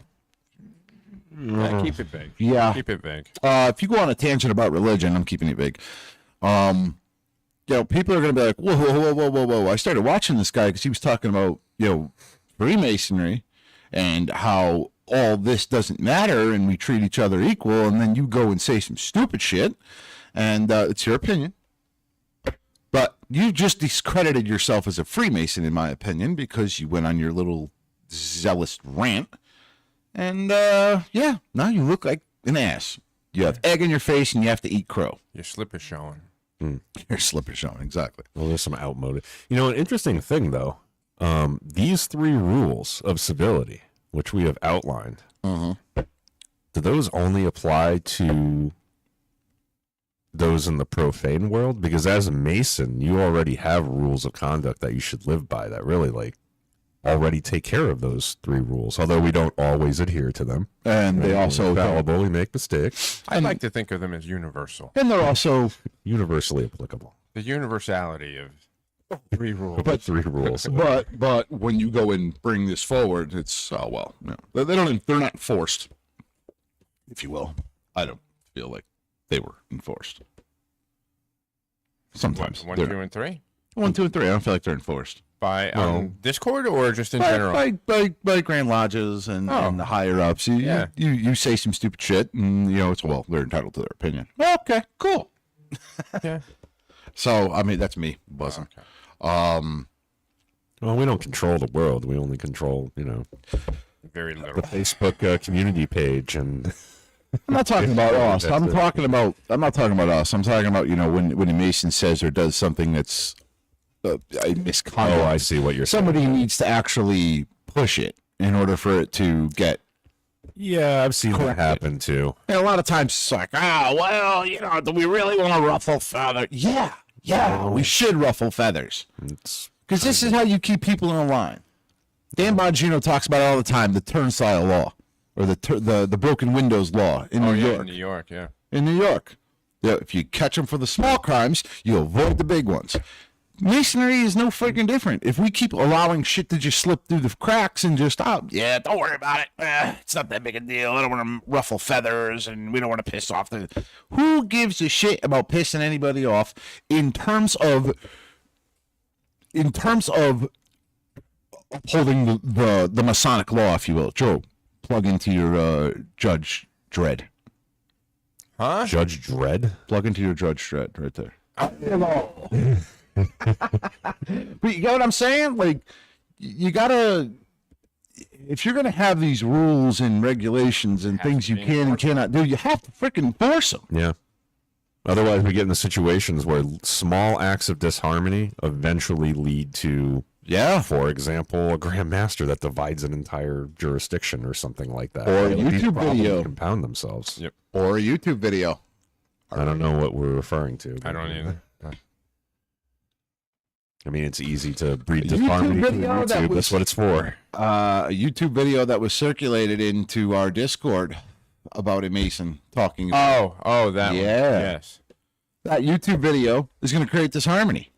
[SPEAKER 2] Keep it vague.
[SPEAKER 1] yeah,
[SPEAKER 2] Keep it vague.
[SPEAKER 1] if you go on a tangent about religion, I'm keeping it vague. People are going to be like, whoa, whoa, whoa, whoa, whoa. I started watching this guy because he was talking about, Freemasonry and how all this doesn't matter and we treat each other equal. And then you go and say some stupid shit. And it's your opinion. But you just discredited yourself as a Freemason, in my opinion, because you went on your little zealous rant. And, now you look like an ass. You have egg in your face and you have to eat crow.
[SPEAKER 2] Your slip is showing.
[SPEAKER 1] Your slip is showing, exactly.
[SPEAKER 3] Well, there's some outmoded. An interesting thing, though, these 3 rules of civility, which we have outlined, do those only apply to those in the profane world? Because as a Mason, you already have rules of conduct that you should live by that really, already take care of those 3 rules, although we don't always adhere to them.
[SPEAKER 1] And they also
[SPEAKER 3] fallible, we make mistakes.
[SPEAKER 2] I like to think of them as universal.
[SPEAKER 1] And they're also
[SPEAKER 3] Universally applicable.
[SPEAKER 2] The universality of 3 rules.
[SPEAKER 3] But 3 rules.
[SPEAKER 1] but when you go and bring this forward, it's they're not enforced, if you will. I don't feel like they were enforced. Sometimes
[SPEAKER 2] 1, 2, and 3?
[SPEAKER 1] 1, 2, and 3. I don't feel like they're enforced
[SPEAKER 2] By Discord or just in general?
[SPEAKER 1] by Grand Lodges and the higher ups. You say some stupid shit, and they're entitled to their opinion. Okay, cool.
[SPEAKER 2] Yeah.
[SPEAKER 1] So that's me buzzing.
[SPEAKER 2] Okay.
[SPEAKER 3] Well, we don't control the world. We only control,
[SPEAKER 2] Very little.
[SPEAKER 3] the Facebook community page, and
[SPEAKER 1] I'm not talking about us. I'm not talking about us. I'm talking about when a Mason says or does something that's a misconduct.
[SPEAKER 3] oh, I see what you're saying.
[SPEAKER 1] Somebody needs to actually push it in order for it to get.
[SPEAKER 3] Yeah, I've seen that happen too.
[SPEAKER 1] And a lot of times it's like, do we really want to ruffle feathers? Yeah, we should ruffle feathers. Because this is how you keep people in a line. Dan Bongino talks about it all the time, the turnstile law, or the broken windows law in New York.
[SPEAKER 2] In New York, yeah.
[SPEAKER 1] In New York. Yeah, if you catch them for the small crimes, you avoid the big ones. Masonry is no freaking different. If we keep allowing shit to just slip through the cracks and just, don't worry about it. It's not that big a deal. I don't want to ruffle feathers, and we don't want to piss off the... Who gives a shit about pissing anybody off in terms of upholding the Masonic law, if you will? Joe, plug into your Judge Dredd.
[SPEAKER 2] Huh?
[SPEAKER 3] Judge Dredd?
[SPEAKER 1] Plug into your Judge Dredd right there. But you get what I'm saying? Like, you gotta, if you're gonna have these rules and regulations and things you can and cannot do, you have to freaking enforce them.
[SPEAKER 3] Yeah. Otherwise, we get into situations where small acts of disharmony eventually lead to, for example, a Grand Master that divides an entire jurisdiction or something like that.
[SPEAKER 1] Or a YouTube video.
[SPEAKER 3] Compound themselves.
[SPEAKER 2] Yep.
[SPEAKER 1] Or a YouTube video.
[SPEAKER 3] I don't know what we're referring to.
[SPEAKER 2] I don't either.
[SPEAKER 3] I mean, it's easy to breed disharmony through YouTube. That's what it's for.
[SPEAKER 1] A YouTube video that was circulated into our Discord about a Mason talking about.
[SPEAKER 2] That one. Yes.
[SPEAKER 1] That YouTube video is going to create disharmony.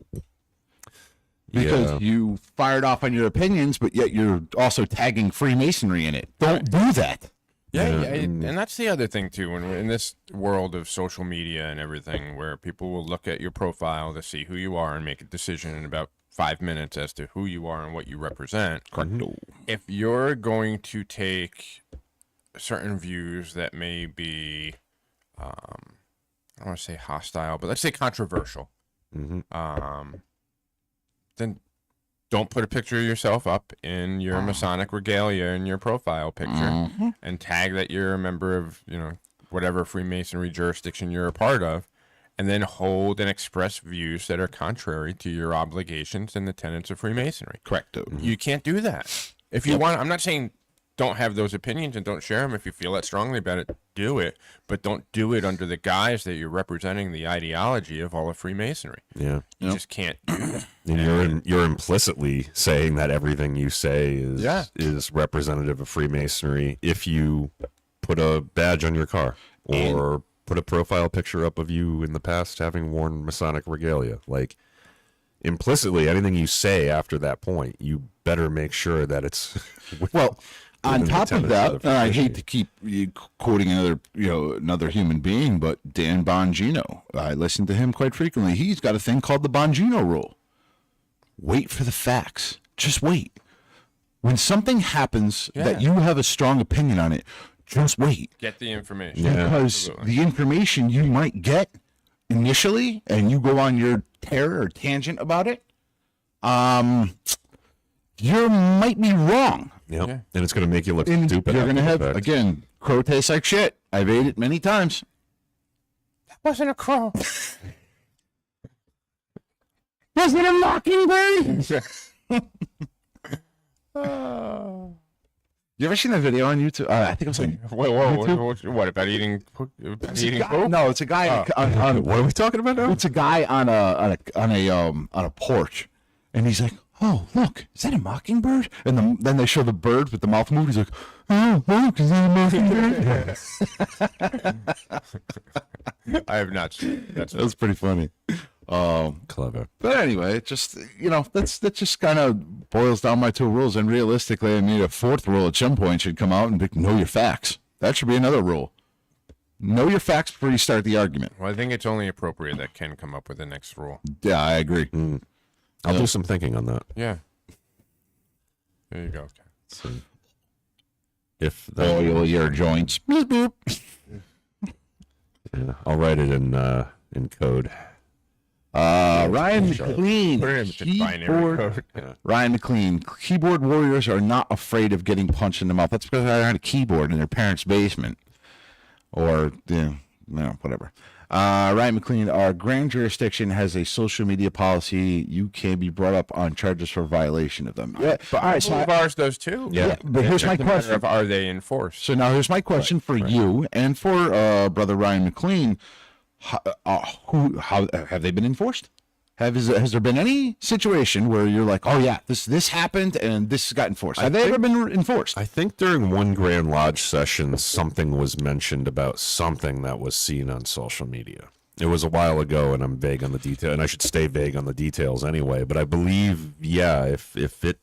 [SPEAKER 1] Because you fired off on your opinions, but yet you're also tagging Freemasonry in it. Don't do that.
[SPEAKER 2] Yeah, and that's the other thing too. When we're in this world of social media and everything, where people will look at your profile to see who you are and make a decision in about 5 minutes as to who you are and what you represent.
[SPEAKER 1] Correcto.
[SPEAKER 2] If you're going to take certain views that may be, I don't want to say hostile, but let's say controversial, then don't put a picture of yourself up in your Masonic regalia in your profile picture and tag that you're a member of, whatever Freemasonry jurisdiction you're a part of, and then hold and express views that are contrary to your obligations and the tenets of Freemasonry.
[SPEAKER 1] Correcto.
[SPEAKER 2] You can't do that. If you want, I'm not saying don't have those opinions and don't share them. If you feel that strongly about it, do it, but don't do it under the guise that you're representing the ideology of all of Freemasonry.
[SPEAKER 3] Yeah.
[SPEAKER 2] You just can't do that.
[SPEAKER 3] And you're implicitly saying that everything you say is representative of Freemasonry if you put a badge on your car or put a profile picture up of you in the past having worn Masonic regalia. Like, implicitly, anything you say after that point, you better make sure that it's
[SPEAKER 1] Well, on top of that, I
[SPEAKER 3] Freemasonry.
[SPEAKER 1] hate to keep quoting another human being, but Dan Bongino. I listen to him quite frequently. He's got a thing called the Bongino rule. Wait for the facts. Just wait. When something happens that you have a strong opinion on it, just wait.
[SPEAKER 2] Get the information.
[SPEAKER 3] Yeah.
[SPEAKER 1] Because the information you might get initially, and you go on your tear or tangent about it, you might be wrong.
[SPEAKER 3] Yep.
[SPEAKER 2] Yeah.
[SPEAKER 3] And it's going to make you look
[SPEAKER 1] And
[SPEAKER 3] stupid.
[SPEAKER 1] you're going to
[SPEAKER 3] after
[SPEAKER 1] have,
[SPEAKER 3] the fact.
[SPEAKER 1] again, crow tastes like shit. I've ate it many times.
[SPEAKER 2] That wasn't a crow.
[SPEAKER 1] Was it a mockingbird? You ever seen that video on YouTube? I think it was like
[SPEAKER 2] What about eating?
[SPEAKER 1] it's a
[SPEAKER 2] Eating
[SPEAKER 1] guy,
[SPEAKER 2] poop?
[SPEAKER 1] no, it's a guy on
[SPEAKER 3] What are we talking about now?
[SPEAKER 1] it's a guy on a porch, and he's like, "Oh, look, is that a mockingbird?" And then they show the bird with the mouth moving. He's like, "Oh, look, is that a mockingbird?"
[SPEAKER 2] I have not seen it.
[SPEAKER 1] That's pretty funny.
[SPEAKER 3] Clever.
[SPEAKER 1] But anyway, it just that just kind of boils down my two rules. And realistically, I mean, a fourth rule at some point should come out and be, know your facts. That should be another rule. Know your facts before you start the argument.
[SPEAKER 2] Well, I think it's only appropriate that Ken come up with the next rule.
[SPEAKER 1] Yeah, I agree.
[SPEAKER 3] I'll do some thinking on that.
[SPEAKER 2] Yeah. There you go. Ken.
[SPEAKER 3] So if the,
[SPEAKER 1] Oil your joints. Beep, beep.
[SPEAKER 3] yeah, I'll write it in code.
[SPEAKER 1] Ryan McLean,
[SPEAKER 2] Put it in the binary
[SPEAKER 1] keyboard.
[SPEAKER 2] code.
[SPEAKER 1] Ryan McLean, keyboard warriors are not afraid of getting punched in the mouth. That's because they're on a keyboard in their parents' basement, or whatever. Ryan McLean, our grand jurisdiction has a social media policy. You can be brought up on charges for violation of them. Yeah,
[SPEAKER 2] But
[SPEAKER 1] all right. So
[SPEAKER 2] ours does too.
[SPEAKER 1] yeah, but here's my
[SPEAKER 2] It's a matter
[SPEAKER 1] question.
[SPEAKER 2] of, are they enforced?
[SPEAKER 1] So now here's my question for you and for brother Ryan McLean. How have they been enforced? Has there been any situation where you're like, oh yeah, this happened and this got enforced? Have they ever been enforced?
[SPEAKER 3] I think during one Grand Lodge session, something was mentioned about something that was seen on social media. It was a while ago, and I'm vague on the detail, and I should stay vague on the details anyway. But I believe, yeah, if it,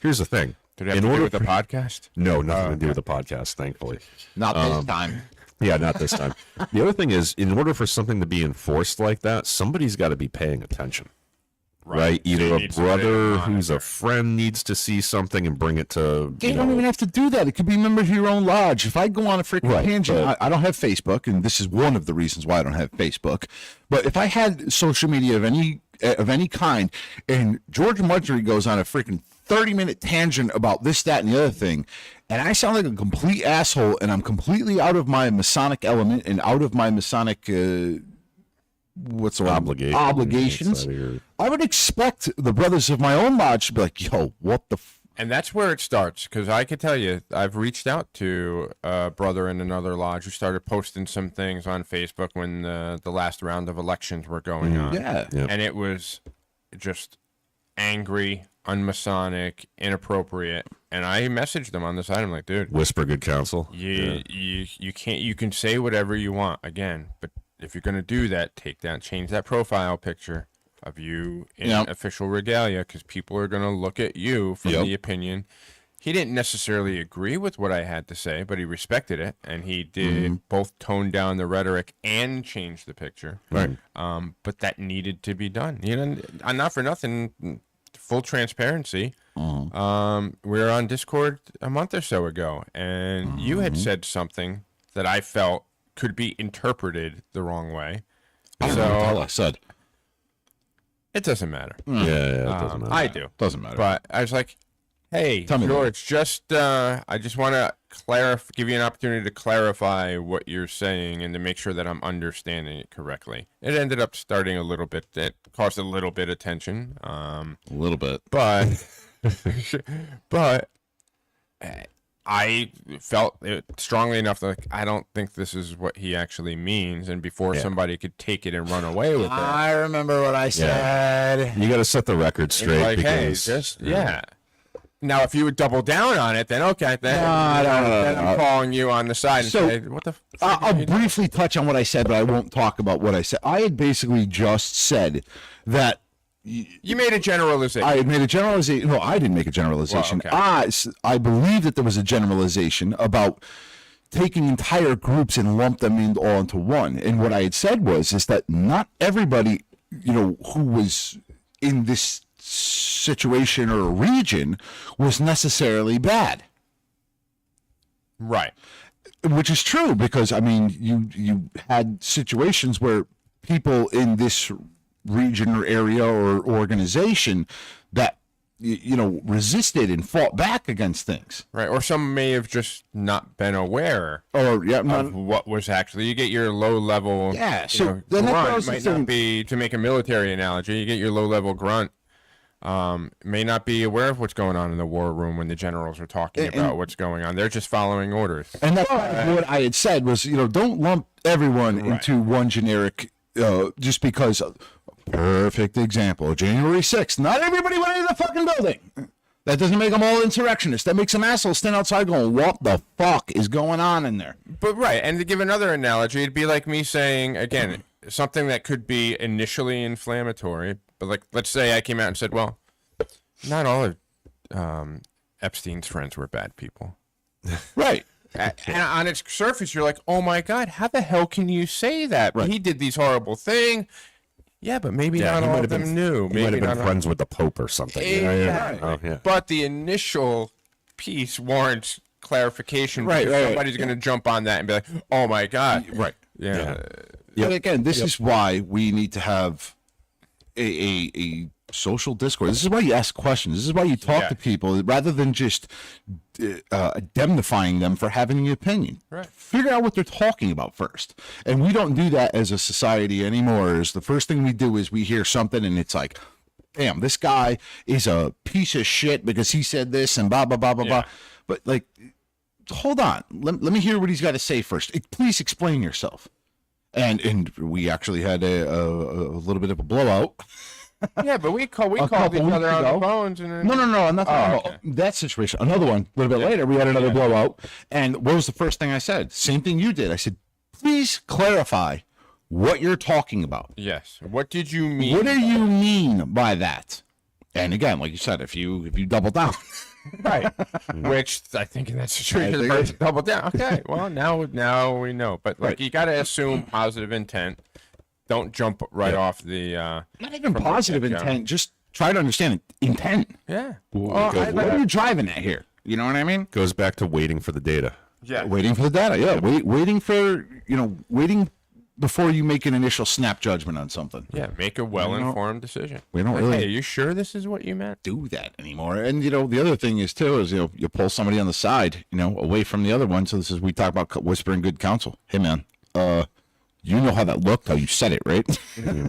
[SPEAKER 3] here's the thing.
[SPEAKER 2] Did it have to do with the podcast?
[SPEAKER 3] No, nothing to do with the podcast, thankfully.
[SPEAKER 1] Not this time.
[SPEAKER 3] Yeah, not this time. The other thing is, in order for something to be enforced like that, somebody's got to be paying attention. Right? Either
[SPEAKER 2] They
[SPEAKER 3] a
[SPEAKER 2] need somebody to
[SPEAKER 3] brother
[SPEAKER 2] monitor.
[SPEAKER 3] who's a friend needs to see something and bring it to.
[SPEAKER 1] They don't even have to do that. It could be members of your own lodge. If I go on a freaking
[SPEAKER 3] Right,
[SPEAKER 1] tangent,
[SPEAKER 3] but-
[SPEAKER 1] I don't have Facebook, and this is one of the reasons why I don't have Facebook. But if I had social media of any kind, and George Mudgery goes on a freaking 30-minute tangent about this, that, and the other thing, and I sound like a complete asshole, and I'm completely out of my Masonic element and out of my Masonic what's the word? Obligations.
[SPEAKER 3] Outside of your-
[SPEAKER 1] I would expect the brothers of my own lodge to be like, yo, what the
[SPEAKER 2] And that's where it starts, because I could tell you, I've reached out to a brother in another lodge who started posting some things on Facebook when the last round of elections were going on.
[SPEAKER 1] Yeah.
[SPEAKER 3] Yep.
[SPEAKER 2] And it was just angry, unmasonic, inappropriate. And I messaged them on the side. I'm like, dude,
[SPEAKER 3] Whisper good counsel.
[SPEAKER 2] you can't, you can say whatever you want again, but if you're going to do that, change that profile picture of you in
[SPEAKER 1] Yep.
[SPEAKER 2] official regalia, because people are going to look at you from
[SPEAKER 1] Yep.
[SPEAKER 2] the opinion. He didn't necessarily agree with what I had to say, but he respected it, and he did both tone down the rhetoric and change the picture.
[SPEAKER 3] Right.
[SPEAKER 2] But that needed to be done. You know, not for nothing. Full transparency. We were on Discord a month or so ago, and you had said something that I felt could be interpreted the wrong way.
[SPEAKER 1] I don't know what the hell I said.
[SPEAKER 2] It doesn't matter.
[SPEAKER 3] Yeah, it doesn't matter.
[SPEAKER 2] I do.
[SPEAKER 1] Doesn't matter.
[SPEAKER 2] But I was like, hey,
[SPEAKER 1] Tell me
[SPEAKER 2] George, I just want to give you an opportunity to clarify what you're saying and to make sure that I'm understanding it correctly. It ended up starting a little bit. It caused a little bit of tension.
[SPEAKER 1] A little bit.
[SPEAKER 2] But I felt it strongly enough that I don't think this is what he actually means, and before somebody could take it and run away with it.
[SPEAKER 1] I remember what I said.
[SPEAKER 3] You got to set the record straight.
[SPEAKER 2] Like,
[SPEAKER 3] because,
[SPEAKER 2] hey, Now, if you would double down on it, then okay, then I'm calling you on the side and say, what the fuck
[SPEAKER 1] I'll briefly touch on what I said, but I won't talk about what I said. I had basically just said that
[SPEAKER 2] you made a generalization.
[SPEAKER 1] I made a generalization. No, I didn't make a generalization.
[SPEAKER 2] Well, okay.
[SPEAKER 1] I believe that there was a generalization about taking entire groups and lump them all into one. And what I had said is that not everybody, who was in this situation or region was necessarily bad.
[SPEAKER 2] Right.
[SPEAKER 1] Which is true, because I mean, you had situations where people in this region or area or organization that resisted and fought back against things.
[SPEAKER 2] Right. Or some may have just not been aware
[SPEAKER 1] of
[SPEAKER 2] what was actually. You get your low level
[SPEAKER 1] so
[SPEAKER 2] grunt might not be, to make a military analogy, you get your low level grunt may not be aware of what's going on in the war room when the generals are talking about what's going on. They're just following orders.
[SPEAKER 1] And that's what I had said was, don't lump everyone into one generic, just because. Perfect example. January 6th. Not everybody went into the fucking building. That doesn't make them all insurrectionists. That makes some assholes stand outside going, what the fuck is going on in there?
[SPEAKER 2] But right. And to give another analogy, it'd be like me saying, again, something that could be initially inflammatory. But like, let's say I came out and said, well, not all of Epstein's friends were bad people.
[SPEAKER 1] Right.
[SPEAKER 2] And on its surface, you're like, oh my God, how the hell can you say that? Right. He did these horrible things. Yeah, but maybe not all of them knew.
[SPEAKER 3] He might have been friends with the Pope or something.
[SPEAKER 2] Exactly. But the initial piece warrants clarification. Right. Somebody's going to jump on that and be like, oh my God.
[SPEAKER 1] Right.
[SPEAKER 2] Yeah.
[SPEAKER 1] But again, this is why we need to have a social discourse. This is why you ask questions. This is why you talk to people rather than just indemnifying them for having an opinion.
[SPEAKER 2] Right.
[SPEAKER 1] Figure out what they're talking about first. And we don't do that as a society anymore. The first thing we do is we hear something and it's like, damn, this guy is a piece of shit because he said this and blah, blah, blah, blah, blah. But like, hold on. Let me hear what he's got to say first. Please explain yourself. And we actually had a little bit of a blowout.
[SPEAKER 2] Yeah, but we called each other on the phones. And
[SPEAKER 1] No, I'm not talking about that situation. Another one, a little bit later, we had another blowout. And what was the first thing I said? Same thing you did. I said, please clarify what you're talking about.
[SPEAKER 2] Yes. What did you mean?
[SPEAKER 1] What do you mean by that? And again, like you said, if you double down.
[SPEAKER 2] Right. Which I think in that situation, the person double down. Okay, well, now we know. But like, you got to assume positive intent. Don't jump off the.
[SPEAKER 1] Not even positive intent. Just try to understand intent.
[SPEAKER 2] Yeah.
[SPEAKER 1] What are you driving at here? You know what I mean?
[SPEAKER 3] Goes back to waiting for the data.
[SPEAKER 2] Yeah.
[SPEAKER 1] Waiting for the data. Yeah. Waiting for waiting before you make an initial snap judgment on something.
[SPEAKER 2] Yeah. Make a well-informed decision.
[SPEAKER 1] We don't really.
[SPEAKER 2] Hey, are you sure this is what you meant?
[SPEAKER 1] Do that anymore. And the other thing is too is you pull somebody on the side, away from the other one. So this is we talk about whispering good counsel. Hey man, you know how that looked, how you said it, right?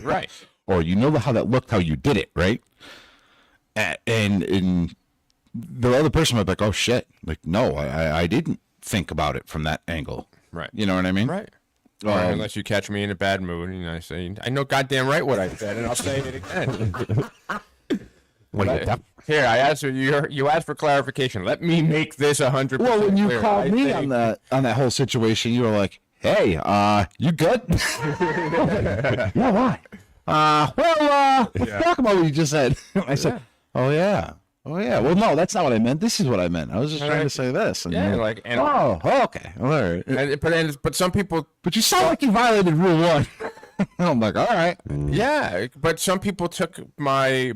[SPEAKER 2] Right.
[SPEAKER 1] Or you know how that looked, how you did it, right? And the other person might be like, oh shit, like no, I didn't think about it from that angle.
[SPEAKER 2] Right.
[SPEAKER 1] You know what I mean?
[SPEAKER 2] Right. Or unless you catch me in a bad mood and I say, I know goddamn right what I said, and I'll say it again. Here, I asked you asked for clarification. Let me make this 100%.
[SPEAKER 1] Well, when you
[SPEAKER 2] clear.
[SPEAKER 1] called me on that whole situation, you were like, hey, you good? Yeah, why? Let's talk about what you just said. I said, oh yeah. Well, no, that's not what I meant. This is what I meant. I was just trying to say this. And okay. All right.
[SPEAKER 2] But some people.
[SPEAKER 1] But you sound like you violated Rule 1. I'm like, all right.
[SPEAKER 2] Yeah, but some people took my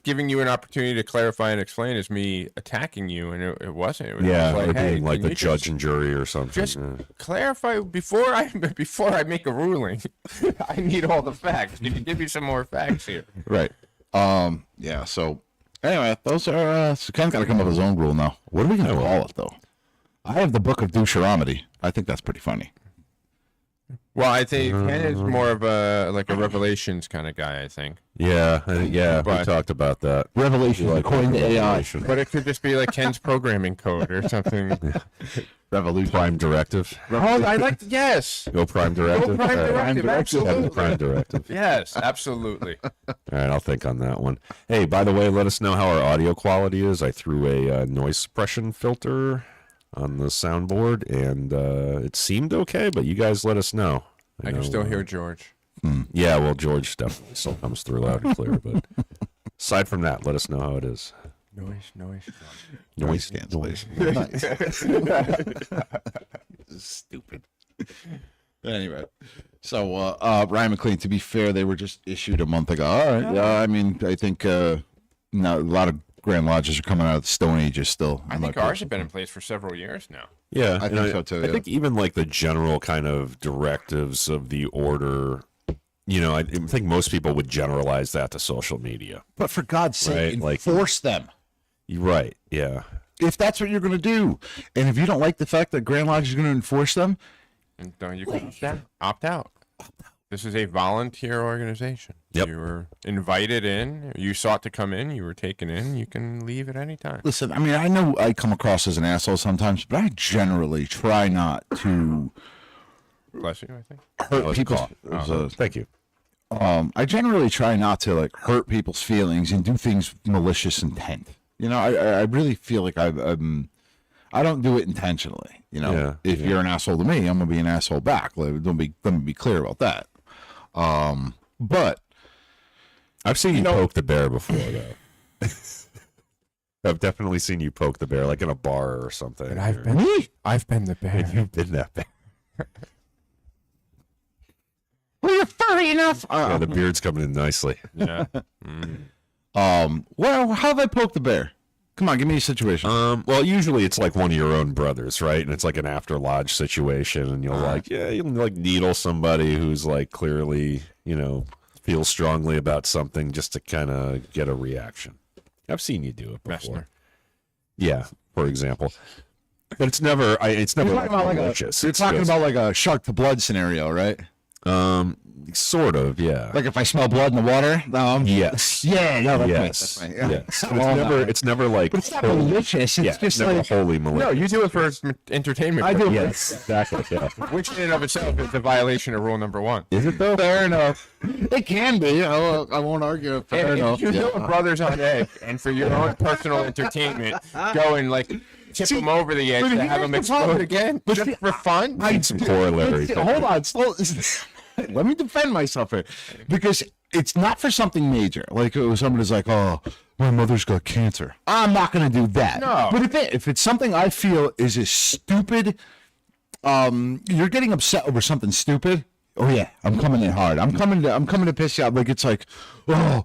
[SPEAKER 2] giving you an opportunity to clarify and explain as me attacking you, and it wasn't. It was
[SPEAKER 3] like,
[SPEAKER 2] or being
[SPEAKER 3] like the judge and jury or something.
[SPEAKER 2] Just clarify before I make a ruling. I need all the facts. You can give me some more facts here.
[SPEAKER 1] Right. Yeah. So anyway, those are. So Ken's got to come up with his own rule now. What are we gonna call it though? I have the Book of Deuteronomy. I think that's pretty funny.
[SPEAKER 2] Well, I think Ken is more of a Revelations kind of guy. I think.
[SPEAKER 3] Yeah, we
[SPEAKER 2] But-
[SPEAKER 3] talked about that.
[SPEAKER 1] Revelation, according to AI.
[SPEAKER 3] Revelation.
[SPEAKER 2] But it could just be like Ken's programming code or something.
[SPEAKER 1] Revolution.
[SPEAKER 3] Prime Directive.
[SPEAKER 2] Oh, I like yes.
[SPEAKER 3] Go Prime Directive.
[SPEAKER 2] Prime
[SPEAKER 3] All right.
[SPEAKER 2] Directive,
[SPEAKER 3] Have the
[SPEAKER 2] absolutely.
[SPEAKER 3] Prime Directive.
[SPEAKER 2] Yes, absolutely.
[SPEAKER 3] All right, I'll think on that one. Hey, by the way, let us know how our audio quality is. I threw a noise suppression filter on the soundboard, and it seemed okay, but you guys let us know.
[SPEAKER 2] I can
[SPEAKER 3] know,
[SPEAKER 2] still hear George.
[SPEAKER 3] Yeah, well, George definitely still comes through loud and clear, but aside from that, let us know how it is.
[SPEAKER 2] Noise.
[SPEAKER 1] Noise cancellation. Stupid. Anyway, so Ryan McLean, to be fair, they were just issued a month ago. All right. Yeah, I mean, I think now a lot of Grand Lodges are coming out of the Stone Ages still.
[SPEAKER 2] I think ours have been in place for several years now.
[SPEAKER 3] Yeah,
[SPEAKER 1] I
[SPEAKER 3] and
[SPEAKER 1] think so too.
[SPEAKER 3] I
[SPEAKER 1] Yeah.
[SPEAKER 3] think even like the general kind of directives of the order, you know, I think most people would generalize that to social media.
[SPEAKER 1] But for God's sake,
[SPEAKER 3] Right, like-
[SPEAKER 1] enforce them.
[SPEAKER 3] You're right. Yeah.
[SPEAKER 1] If that's what you're going to do, and if you don't like the fact that Grand Lodge is going to enforce them,
[SPEAKER 2] And you can opt out. This is a volunteer organization.
[SPEAKER 3] Yep.
[SPEAKER 2] You were invited in. You sought to come in. You were taken in. You can leave at any time.
[SPEAKER 1] listen, I mean, I know I come across as an asshole sometimes, but I generally try not to
[SPEAKER 2] Bless you, I think.
[SPEAKER 1] hurt people.
[SPEAKER 3] Thank you.
[SPEAKER 1] I generally try not to like hurt people's feelings and do things with malicious intent. You know, I really feel like I don't do it intentionally. You know,
[SPEAKER 3] Yeah,
[SPEAKER 1] if you're an asshole to me, I'm gonna be an asshole back. Let me be clear about that. But
[SPEAKER 3] I've seen you poke the bear before, though. I've definitely seen you poke the bear, like in a bar or something.
[SPEAKER 2] And I've
[SPEAKER 3] or-
[SPEAKER 2] been
[SPEAKER 1] me,
[SPEAKER 2] I've been the bear.
[SPEAKER 3] You've been that bear.
[SPEAKER 1] well, you're furry enough.
[SPEAKER 3] Yeah, the beard's coming in nicely.
[SPEAKER 2] Yeah.
[SPEAKER 1] Well, how have I poked the bear? Come on, give me a situation.
[SPEAKER 3] Well, usually it's like one of your own brothers, right? And it's like an after lodge situation, and you'll you'll like needle somebody who's like clearly, you know, feels strongly about something just to kind of get a reaction. I've seen you do it before.
[SPEAKER 2] Messner.
[SPEAKER 3] Yeah, for example. But it's never it's never
[SPEAKER 1] You're
[SPEAKER 3] like
[SPEAKER 1] talking about like
[SPEAKER 3] malicious.
[SPEAKER 1] you're
[SPEAKER 3] It's
[SPEAKER 1] talking
[SPEAKER 3] just-
[SPEAKER 1] about like a shark to blood scenario, right?
[SPEAKER 3] sort of, yeah.
[SPEAKER 1] Like if I smell blood in the water,
[SPEAKER 3] Yes.
[SPEAKER 1] yeah, no, that's
[SPEAKER 3] Yes.
[SPEAKER 1] right. Yeah.
[SPEAKER 3] Yes.
[SPEAKER 1] Well,
[SPEAKER 3] It's never like
[SPEAKER 1] It's not malicious. It's
[SPEAKER 3] yeah,
[SPEAKER 1] just
[SPEAKER 3] never
[SPEAKER 1] like
[SPEAKER 3] wholly malicious.
[SPEAKER 2] No, you do it for entertainment.
[SPEAKER 1] I do.
[SPEAKER 3] Yes, exactly. Yeah.
[SPEAKER 2] Which in and of itself is a violation of rule number 1.
[SPEAKER 3] Is it though?
[SPEAKER 1] Fair enough. It can be. I won't argue. Fair
[SPEAKER 2] And
[SPEAKER 1] enough.
[SPEAKER 2] if you
[SPEAKER 1] Yeah.
[SPEAKER 2] know a brother's on edge, and for your own personal entertainment, go and like tip
[SPEAKER 1] See,
[SPEAKER 2] them over the edge
[SPEAKER 1] but
[SPEAKER 2] to have
[SPEAKER 1] here's
[SPEAKER 2] them
[SPEAKER 1] the
[SPEAKER 2] explode
[SPEAKER 1] problem.
[SPEAKER 2] again,
[SPEAKER 1] But
[SPEAKER 2] just
[SPEAKER 1] see,
[SPEAKER 2] for fun.
[SPEAKER 3] Some corollary.
[SPEAKER 1] Hold on. Slow. Let me defend myself here, because it's not for something major. Like somebody's like, "Oh, my mother's got cancer." I'm not going to do that.
[SPEAKER 2] No.
[SPEAKER 1] But if it's something I feel is a stupid, you're getting upset over something stupid. Oh yeah, I'm coming in hard. I'm coming to piss you out. Like it's like, oh,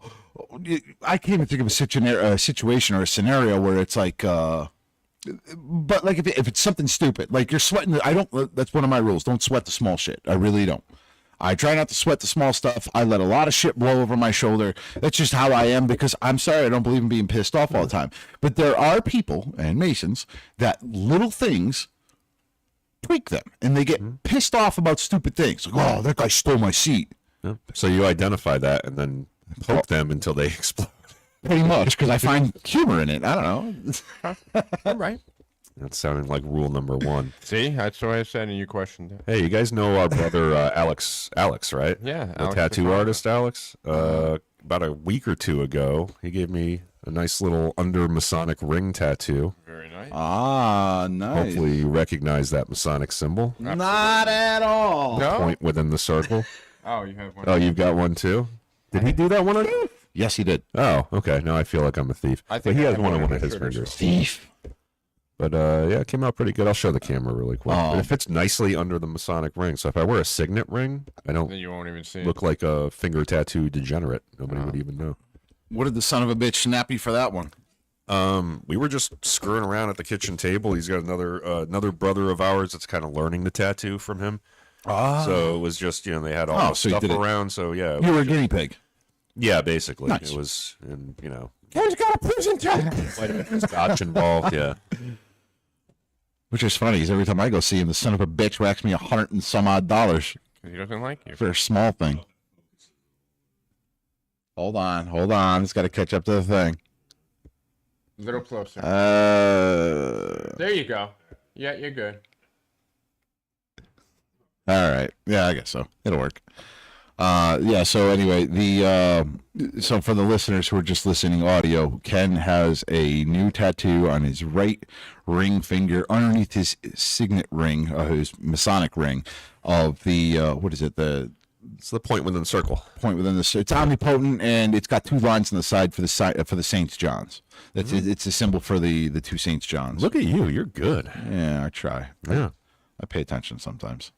[SPEAKER 1] I can't even think of a situation or a scenario where it's like. But like if it's something stupid, like you're sweating, I don't. That's one of my rules. Don't sweat the small shit. I really don't. I try not to sweat the small stuff. I let a lot of shit blow over my shoulder. That's just how I am, because I'm sorry, I don't believe in being pissed off all the time. But there are people and Masons that little things tweak them, and they get pissed off about stupid things. Like, oh, that guy stole my seat.
[SPEAKER 3] Yeah. So you identify that and then poke them until they explode.
[SPEAKER 1] Pretty much, because I find humor in it. I don't know.
[SPEAKER 2] All right.
[SPEAKER 3] That sounded like rule number 1.
[SPEAKER 2] See, that's what I said, and you questioned it.
[SPEAKER 3] Hey, you guys know our brother Alex, right?
[SPEAKER 2] Yeah,
[SPEAKER 3] The
[SPEAKER 2] Alex
[SPEAKER 3] tattoo
[SPEAKER 2] the
[SPEAKER 3] artist Alex. About a week or 2 ago, he gave me a nice little under Masonic ring tattoo.
[SPEAKER 2] Very nice.
[SPEAKER 1] Ah, nice.
[SPEAKER 3] Hopefully you recognize that Masonic symbol.
[SPEAKER 1] Not at all.
[SPEAKER 2] No.
[SPEAKER 3] Point within the circle.
[SPEAKER 2] Oh, you have one.
[SPEAKER 3] Oh, you've got one too? Did he do that one on you?
[SPEAKER 1] Yes, he did.
[SPEAKER 3] Oh, okay. Now I feel like I'm a thief.
[SPEAKER 2] I
[SPEAKER 3] But
[SPEAKER 2] think
[SPEAKER 3] he
[SPEAKER 2] I
[SPEAKER 3] has
[SPEAKER 2] have
[SPEAKER 3] one on
[SPEAKER 2] one
[SPEAKER 3] one
[SPEAKER 2] of
[SPEAKER 3] of his
[SPEAKER 2] his fingers.
[SPEAKER 3] fingers.
[SPEAKER 1] Thief.
[SPEAKER 3] But yeah, it came out pretty good. I'll show the camera really quick.
[SPEAKER 1] Oh.
[SPEAKER 3] But it fits nicely under the Masonic ring. So if I wear a signet ring, I don't
[SPEAKER 2] Then you won't even see it.
[SPEAKER 3] look like a finger tattoo degenerate. Nobody would even know.
[SPEAKER 1] What did the son of a bitch snap you for that one?
[SPEAKER 3] We were just screwing around at the kitchen table. He's got another brother of ours that's kind of learning the tattoo from him.
[SPEAKER 1] Ah.
[SPEAKER 3] So it was just, you know, they had all
[SPEAKER 1] Oh,
[SPEAKER 3] the
[SPEAKER 1] so you
[SPEAKER 3] stuff
[SPEAKER 1] did it-
[SPEAKER 3] around. So yeah,
[SPEAKER 1] You were a guinea pig.
[SPEAKER 3] yeah, basically
[SPEAKER 1] Nice.
[SPEAKER 3] it was, and you know,
[SPEAKER 2] Ken's got a prison tag.
[SPEAKER 3] might have been scotch involved. Yeah,
[SPEAKER 1] Which is funny, because every time I go see him, the son of a bitch whacks me $100 and some odd.
[SPEAKER 2] Because he doesn't like you.
[SPEAKER 1] For a small thing. Hold on. It's got to catch up to the thing.
[SPEAKER 2] A little closer. There you go. Yeah, you're good.
[SPEAKER 1] All right. Yeah, I guess so. It'll work. Yeah, so anyway, so for the listeners who are just listening audio, Ken has a new tattoo on his right ring finger underneath his signet ring, his Masonic ring, of the, what is it,
[SPEAKER 3] It's the point within the circle.
[SPEAKER 1] point within the, it's omnipotent, and it's got 2 lines on the side for the Saints Johns. That's it's a symbol for the 2 Saints Johns.
[SPEAKER 3] Look at you. You're good.
[SPEAKER 1] Yeah, I try.
[SPEAKER 3] Yeah.
[SPEAKER 1] I pay attention sometimes.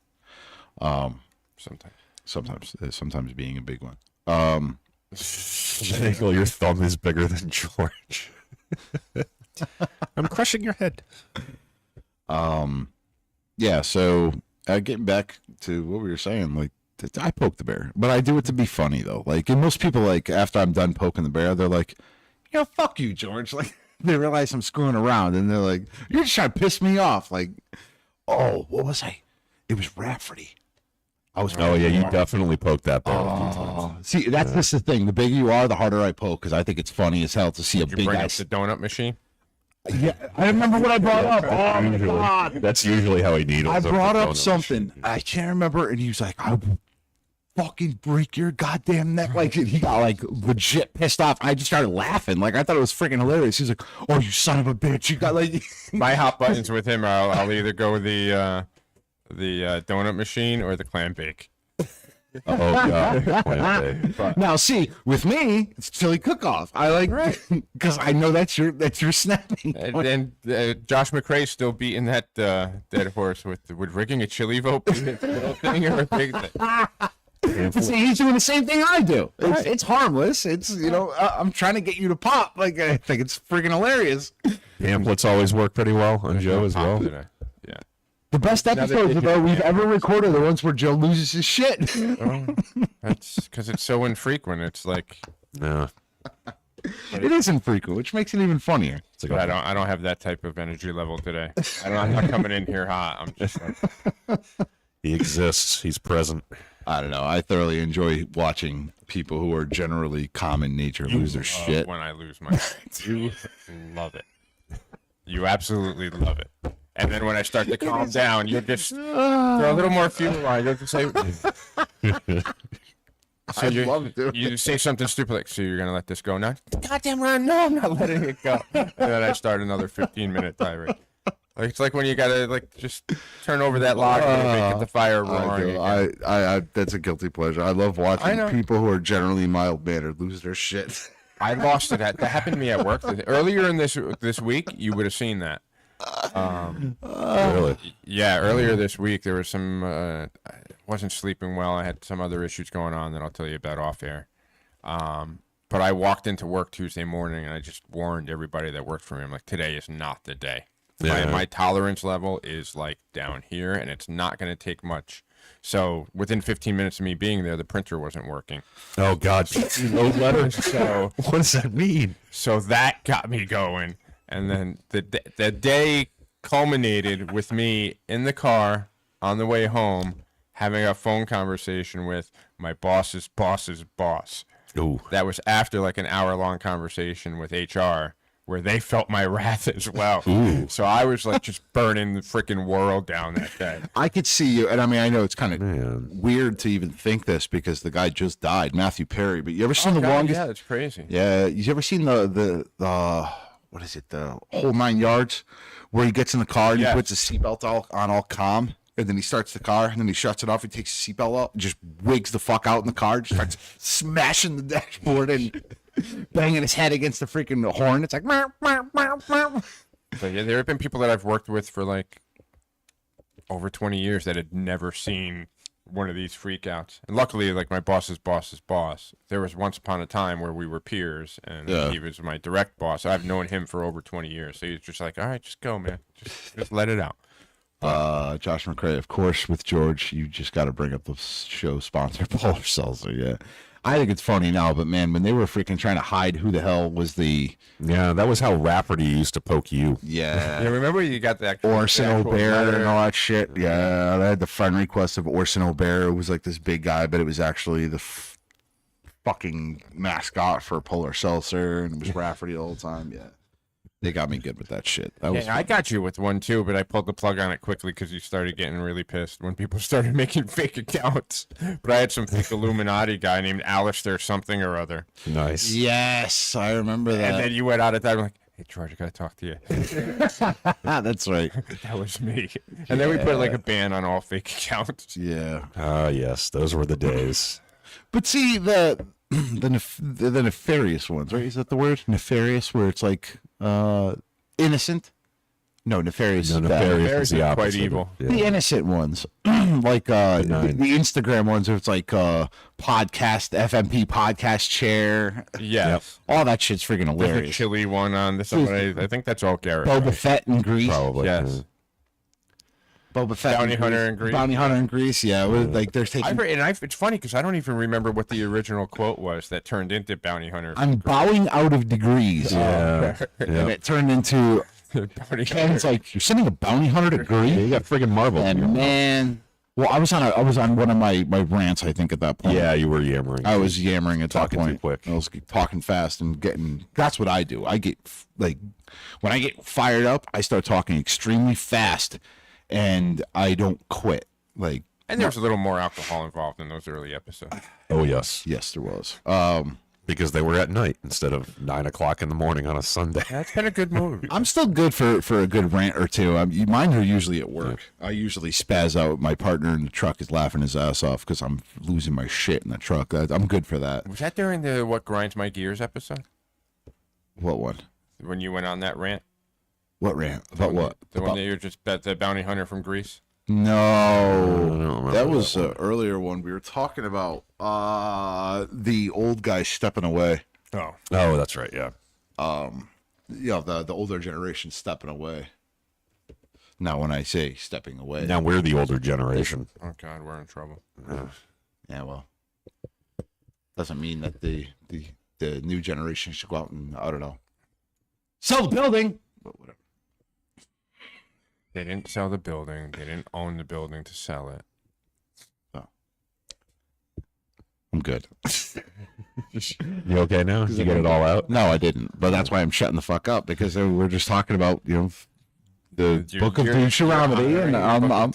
[SPEAKER 1] Sometimes being a big one.
[SPEAKER 3] Michael, your thumb is bigger than George. I'm crushing your head.
[SPEAKER 1] Yeah, so getting back to what we were saying, like, I poke the bear, but I do it to be funny though. Like, and most people, like, after I'm done poking the bear, they're like, fuck you, George. Like, they realize I'm screwing around, and they're like, you're just trying to piss me off. Like, oh, what was I? It was Rafferty. I was.
[SPEAKER 3] Oh yeah, you definitely poked that bear a few times.
[SPEAKER 1] See, that's just the thing. The bigger you are, the harder I poke, because I think it's funny as hell to see a
[SPEAKER 2] Did you
[SPEAKER 1] big
[SPEAKER 2] bring
[SPEAKER 1] guy.
[SPEAKER 2] up the donut machine?
[SPEAKER 1] Yeah, I remember what I brought up. Oh my god,
[SPEAKER 3] That's usually how he needles.
[SPEAKER 1] I
[SPEAKER 3] up the
[SPEAKER 1] brought up
[SPEAKER 3] donut
[SPEAKER 1] something.
[SPEAKER 3] machine.
[SPEAKER 1] I can't remember, and he was like, "I will fucking break your goddamn neck!" Like, he got like legit pissed off. I just started laughing. Like, I thought it was freaking hilarious. He's like, "Oh, you son of a bitch! You got like."
[SPEAKER 2] My hot buttons with him, I'll either go the donut machine or the clam bake.
[SPEAKER 3] Oh god.
[SPEAKER 1] Now, see, with me, it's chili cook-off. I like because I know that's your snapping.
[SPEAKER 2] And Josh McRae's still beating that dead horse with rigging a chili vote little thing or a big thing.
[SPEAKER 1] See, he's doing the same thing I do. It's harmless. It's I'm trying to get you to pop. Like, I think it's freaking hilarious.
[SPEAKER 3] Pamphlets always work pretty well on Joe as well.
[SPEAKER 2] Yeah.
[SPEAKER 1] The best episodes though we've ever recorded are the ones where Joe loses his shit.
[SPEAKER 2] That's because it's so infrequent. It's like
[SPEAKER 3] Yeah.
[SPEAKER 1] It is infrequent, which makes it even funnier.
[SPEAKER 3] It's like,
[SPEAKER 2] I don't have that type of energy level today. I'm not coming in here hot. I'm just like,
[SPEAKER 3] he exists. He's present.
[SPEAKER 1] I don't know. I thoroughly enjoy watching people who are generally calm in nature lose their shit.
[SPEAKER 2] when I lose my you love it. You absolutely love it. And then when I start to calm down, you just throw a little more fuel on. You have to say. So you say something stupid like, "So you're gonna let this go now?" Goddamn right, no, I'm not letting it go. And then I start another 15-minute tirade. Like, it's like when you gotta just turn over that log and make the fire roaring.
[SPEAKER 1] I that's a guilty pleasure. I love watching people who are generally mild mannered lose their shit.
[SPEAKER 2] I lost it. That happened to me at work earlier in this week. You would have seen that.
[SPEAKER 3] Really?
[SPEAKER 2] Yeah, earlier this week there was some. I wasn't sleeping well. I had some other issues going on that I'll tell you about off air. But I walked into work Tuesday morning and I just warned everybody that worked for me. I'm like, today is not the day.
[SPEAKER 3] Yeah.
[SPEAKER 2] My tolerance level is like down here, and it's not going to take much. So within 15 minutes of me being there, the printer wasn't working.
[SPEAKER 3] Oh God. No letters.
[SPEAKER 2] So
[SPEAKER 3] what does that mean?
[SPEAKER 2] So that got me going. And then the day culminated with me in the car on the way home having a phone conversation with my boss's boss's boss.
[SPEAKER 3] Ooh.
[SPEAKER 2] That was after like an hour-long conversation with HR where they felt my wrath as well.
[SPEAKER 3] Ooh.
[SPEAKER 2] So I was like just burning the freaking world down that day.
[SPEAKER 1] I could see you, and I mean, I know it's kind of weird to even think this because the guy just died, Matthew Perry. But you ever seen the longest?
[SPEAKER 2] Yeah, that's crazy.
[SPEAKER 1] Yeah, you ever seen the what is it, the whole 9 yards, where he gets in the car and he puts his seatbelt on all calm, and then he starts the car, and then he shuts it off, he takes his seatbelt off, just wigs the fuck out in the car, just starts smashing the dashboard and banging his head against the freaking horn. It's like, meow, meow, meow, meow.
[SPEAKER 2] But yeah, there have been people that I've worked with for like over 20 years that had never seen one of these freakouts. And luckily, like my boss's boss's boss, there was once upon a time where we were peers, and he was my direct boss. I've known him for over 20 years. So he's just like, all right, just go, man. Just let it out.
[SPEAKER 1] Josh McRae, of course, with George, you just got to bring up the show sponsor, Polar Seltzer. Yeah. I think it's funny now, but man, when they were freaking trying to hide who the hell was the
[SPEAKER 3] Yeah, that was how Rafferty used to poke you.
[SPEAKER 2] Yeah, remember you got that
[SPEAKER 1] Orson
[SPEAKER 2] actual
[SPEAKER 1] O'Bear
[SPEAKER 2] letter?
[SPEAKER 1] and all that shit. Yeah, I had the friend request of Orson O'Bear. It was like this big guy, but it was actually the fucking mascot for Polar Seltzer, and it was Rafferty all the time. Yeah, they got me good with that shit. That was
[SPEAKER 2] Yeah, I got you with one too, but I pulled the plug on it quickly because you started getting really pissed when people started making fake accounts. But I had some fake Illuminati guy named Alistair something or other.
[SPEAKER 3] Nice.
[SPEAKER 1] yes, I remember that.
[SPEAKER 2] And then you went out at that like, hey, George, I got to talk to you.
[SPEAKER 1] That's right.
[SPEAKER 2] That was me. And then we put like a ban on all fake accounts.
[SPEAKER 1] Yeah,
[SPEAKER 3] Ah, yes, those were the days.
[SPEAKER 1] but see the nefarious ones, right? Is that the word? Nefarious, where it's like innocent. No, nefarious.
[SPEAKER 3] No,
[SPEAKER 1] is bad.
[SPEAKER 3] nefarious is the
[SPEAKER 2] Quite
[SPEAKER 3] opposite.
[SPEAKER 2] evil.
[SPEAKER 3] Yeah.
[SPEAKER 1] The innocent ones, like the Instagram ones, where it's like podcast, FMP podcast chair.
[SPEAKER 2] Yes.
[SPEAKER 1] All that shit's freaking
[SPEAKER 2] There's a
[SPEAKER 1] hilarious.
[SPEAKER 2] chili one on this. I think that's all Garrett.
[SPEAKER 1] Boba Fett in Greece.
[SPEAKER 3] Probably.
[SPEAKER 2] Yes.
[SPEAKER 1] Boba Fett
[SPEAKER 2] Bounty Hunter in Greece.
[SPEAKER 1] Bounty Hunter in Greece. Yeah, like they're taking.
[SPEAKER 2] It's funny because I don't even remember what the original quote was that turned into Bounty Hunter.
[SPEAKER 1] I'm bowing out of degrees.
[SPEAKER 3] Yeah.
[SPEAKER 1] And it turned into.
[SPEAKER 2] Bounty
[SPEAKER 1] Ken's
[SPEAKER 2] Hunter.
[SPEAKER 1] like, you're sending a bounty hunter to Greece?
[SPEAKER 3] You got friggin' Marvel.
[SPEAKER 1] And man, well, I was on one of my rants. I think at that point.
[SPEAKER 3] Yeah, you were yammering.
[SPEAKER 1] I was yammering at
[SPEAKER 3] Talking
[SPEAKER 1] that
[SPEAKER 3] too
[SPEAKER 1] point.
[SPEAKER 3] quick.
[SPEAKER 1] I was talking fast and getting. That's what I do. I get like when I get fired up, I start talking extremely fast, and I don't quit. Like,
[SPEAKER 2] And there's a little more alcohol involved in those early episodes.
[SPEAKER 3] Oh, yes.
[SPEAKER 1] yes, there was.
[SPEAKER 3] Because they were at night instead of 9 o'clock in the morning on a Sunday.
[SPEAKER 2] That's been a good move.
[SPEAKER 1] I'm still good for a good rant or two. Mine are usually at work. I usually spaz out. My partner in the truck is laughing his ass off because I'm losing my shit in the truck. I'm good for that.
[SPEAKER 2] Was that during the What Grinds My Gears episode?
[SPEAKER 1] What one?
[SPEAKER 2] When you went on that rant?
[SPEAKER 1] What rant? About what?
[SPEAKER 2] The one that you're just the bounty hunter from Greece?
[SPEAKER 1] No,
[SPEAKER 3] remember
[SPEAKER 1] that was
[SPEAKER 3] that
[SPEAKER 1] an earlier one. We were talking about the old guy stepping away.
[SPEAKER 2] Oh.
[SPEAKER 3] Oh, that's right. Yeah.
[SPEAKER 1] The older generation stepping away. Now, when I say stepping away,
[SPEAKER 3] Now we're the older generation.
[SPEAKER 2] Oh, God, we're in trouble.
[SPEAKER 1] yeah, well, doesn't mean that the new generation should go out and, I don't know, sell the building. But whatever.
[SPEAKER 2] They didn't sell the building. They didn't own the building to sell it.
[SPEAKER 1] I'm good.
[SPEAKER 3] You okay now? Did you get it all out?
[SPEAKER 1] No, I didn't. But that's why I'm shutting the fuck up, because we're just talking about, the Book of Deuteronomy, and I'm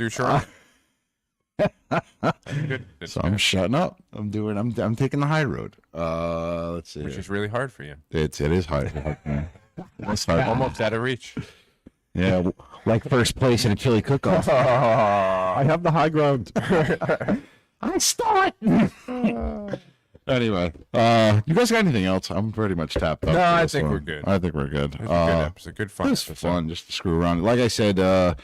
[SPEAKER 1] so I'm shutting up. I'm taking the high road. Let's see.
[SPEAKER 2] Which
[SPEAKER 1] here.
[SPEAKER 2] is really hard for you.
[SPEAKER 1] It is hard. It's hard.
[SPEAKER 2] Almost out of reach.
[SPEAKER 1] Yeah, like first place in a chili cook-off.
[SPEAKER 3] I have the high ground.
[SPEAKER 1] I stole it. Anyway, you guys got anything else? I'm pretty much tapped out.
[SPEAKER 2] No,
[SPEAKER 1] for
[SPEAKER 2] I
[SPEAKER 1] this
[SPEAKER 2] think
[SPEAKER 1] one.
[SPEAKER 2] we're good.
[SPEAKER 1] I think we're good.
[SPEAKER 2] It's a good episode. Good fun.
[SPEAKER 1] It was
[SPEAKER 2] episode.
[SPEAKER 1] fun just to screw around. Like I said, I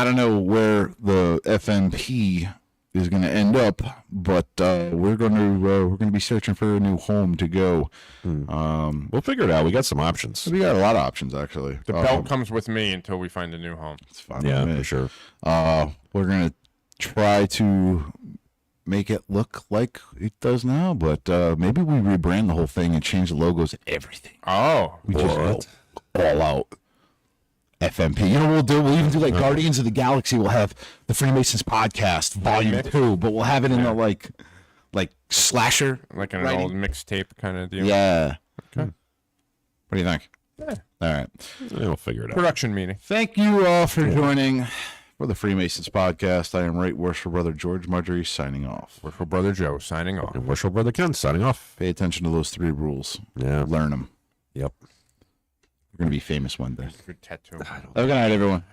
[SPEAKER 1] don't know where the FMP is going to end up, but we're going to be searching for a new home to go.
[SPEAKER 3] We'll figure it out. We got some options.
[SPEAKER 1] We got a lot of options actually.
[SPEAKER 2] The belt comes with me until we find a new home.
[SPEAKER 1] It's fine.
[SPEAKER 3] Yeah,
[SPEAKER 1] with me.
[SPEAKER 3] for sure.
[SPEAKER 1] We're going to try to make it look like it does now, but maybe we rebrand the whole thing and change the logos, everything.
[SPEAKER 2] Oh.
[SPEAKER 1] We just go all out. FMP. You know what we'll do? We'll even do like Guardians of the Galaxy. We'll have the Freemasons podcast, Volume 2, but we'll have it in the like slasher.
[SPEAKER 2] Like an
[SPEAKER 1] writing.
[SPEAKER 2] old mixtape kind of deal.
[SPEAKER 1] Yeah.
[SPEAKER 2] Okay.
[SPEAKER 1] What do you think?
[SPEAKER 2] Yeah.
[SPEAKER 1] All right.
[SPEAKER 3] We'll figure it out.
[SPEAKER 2] Production meeting.
[SPEAKER 1] Thank you all for joining for the Freemasons podcast. I am Right Worshipful Brother George Marjorie signing off.
[SPEAKER 2] Worshipful Brother Joe signing off.
[SPEAKER 3] And Worshipful Brother Ken signing off.
[SPEAKER 1] Pay attention to those 3 rules.
[SPEAKER 3] Yeah.
[SPEAKER 1] Learn them.
[SPEAKER 3] Yep.
[SPEAKER 1] You're going to be famous one day.
[SPEAKER 2] Good tattoo.
[SPEAKER 1] Have a good night, everyone.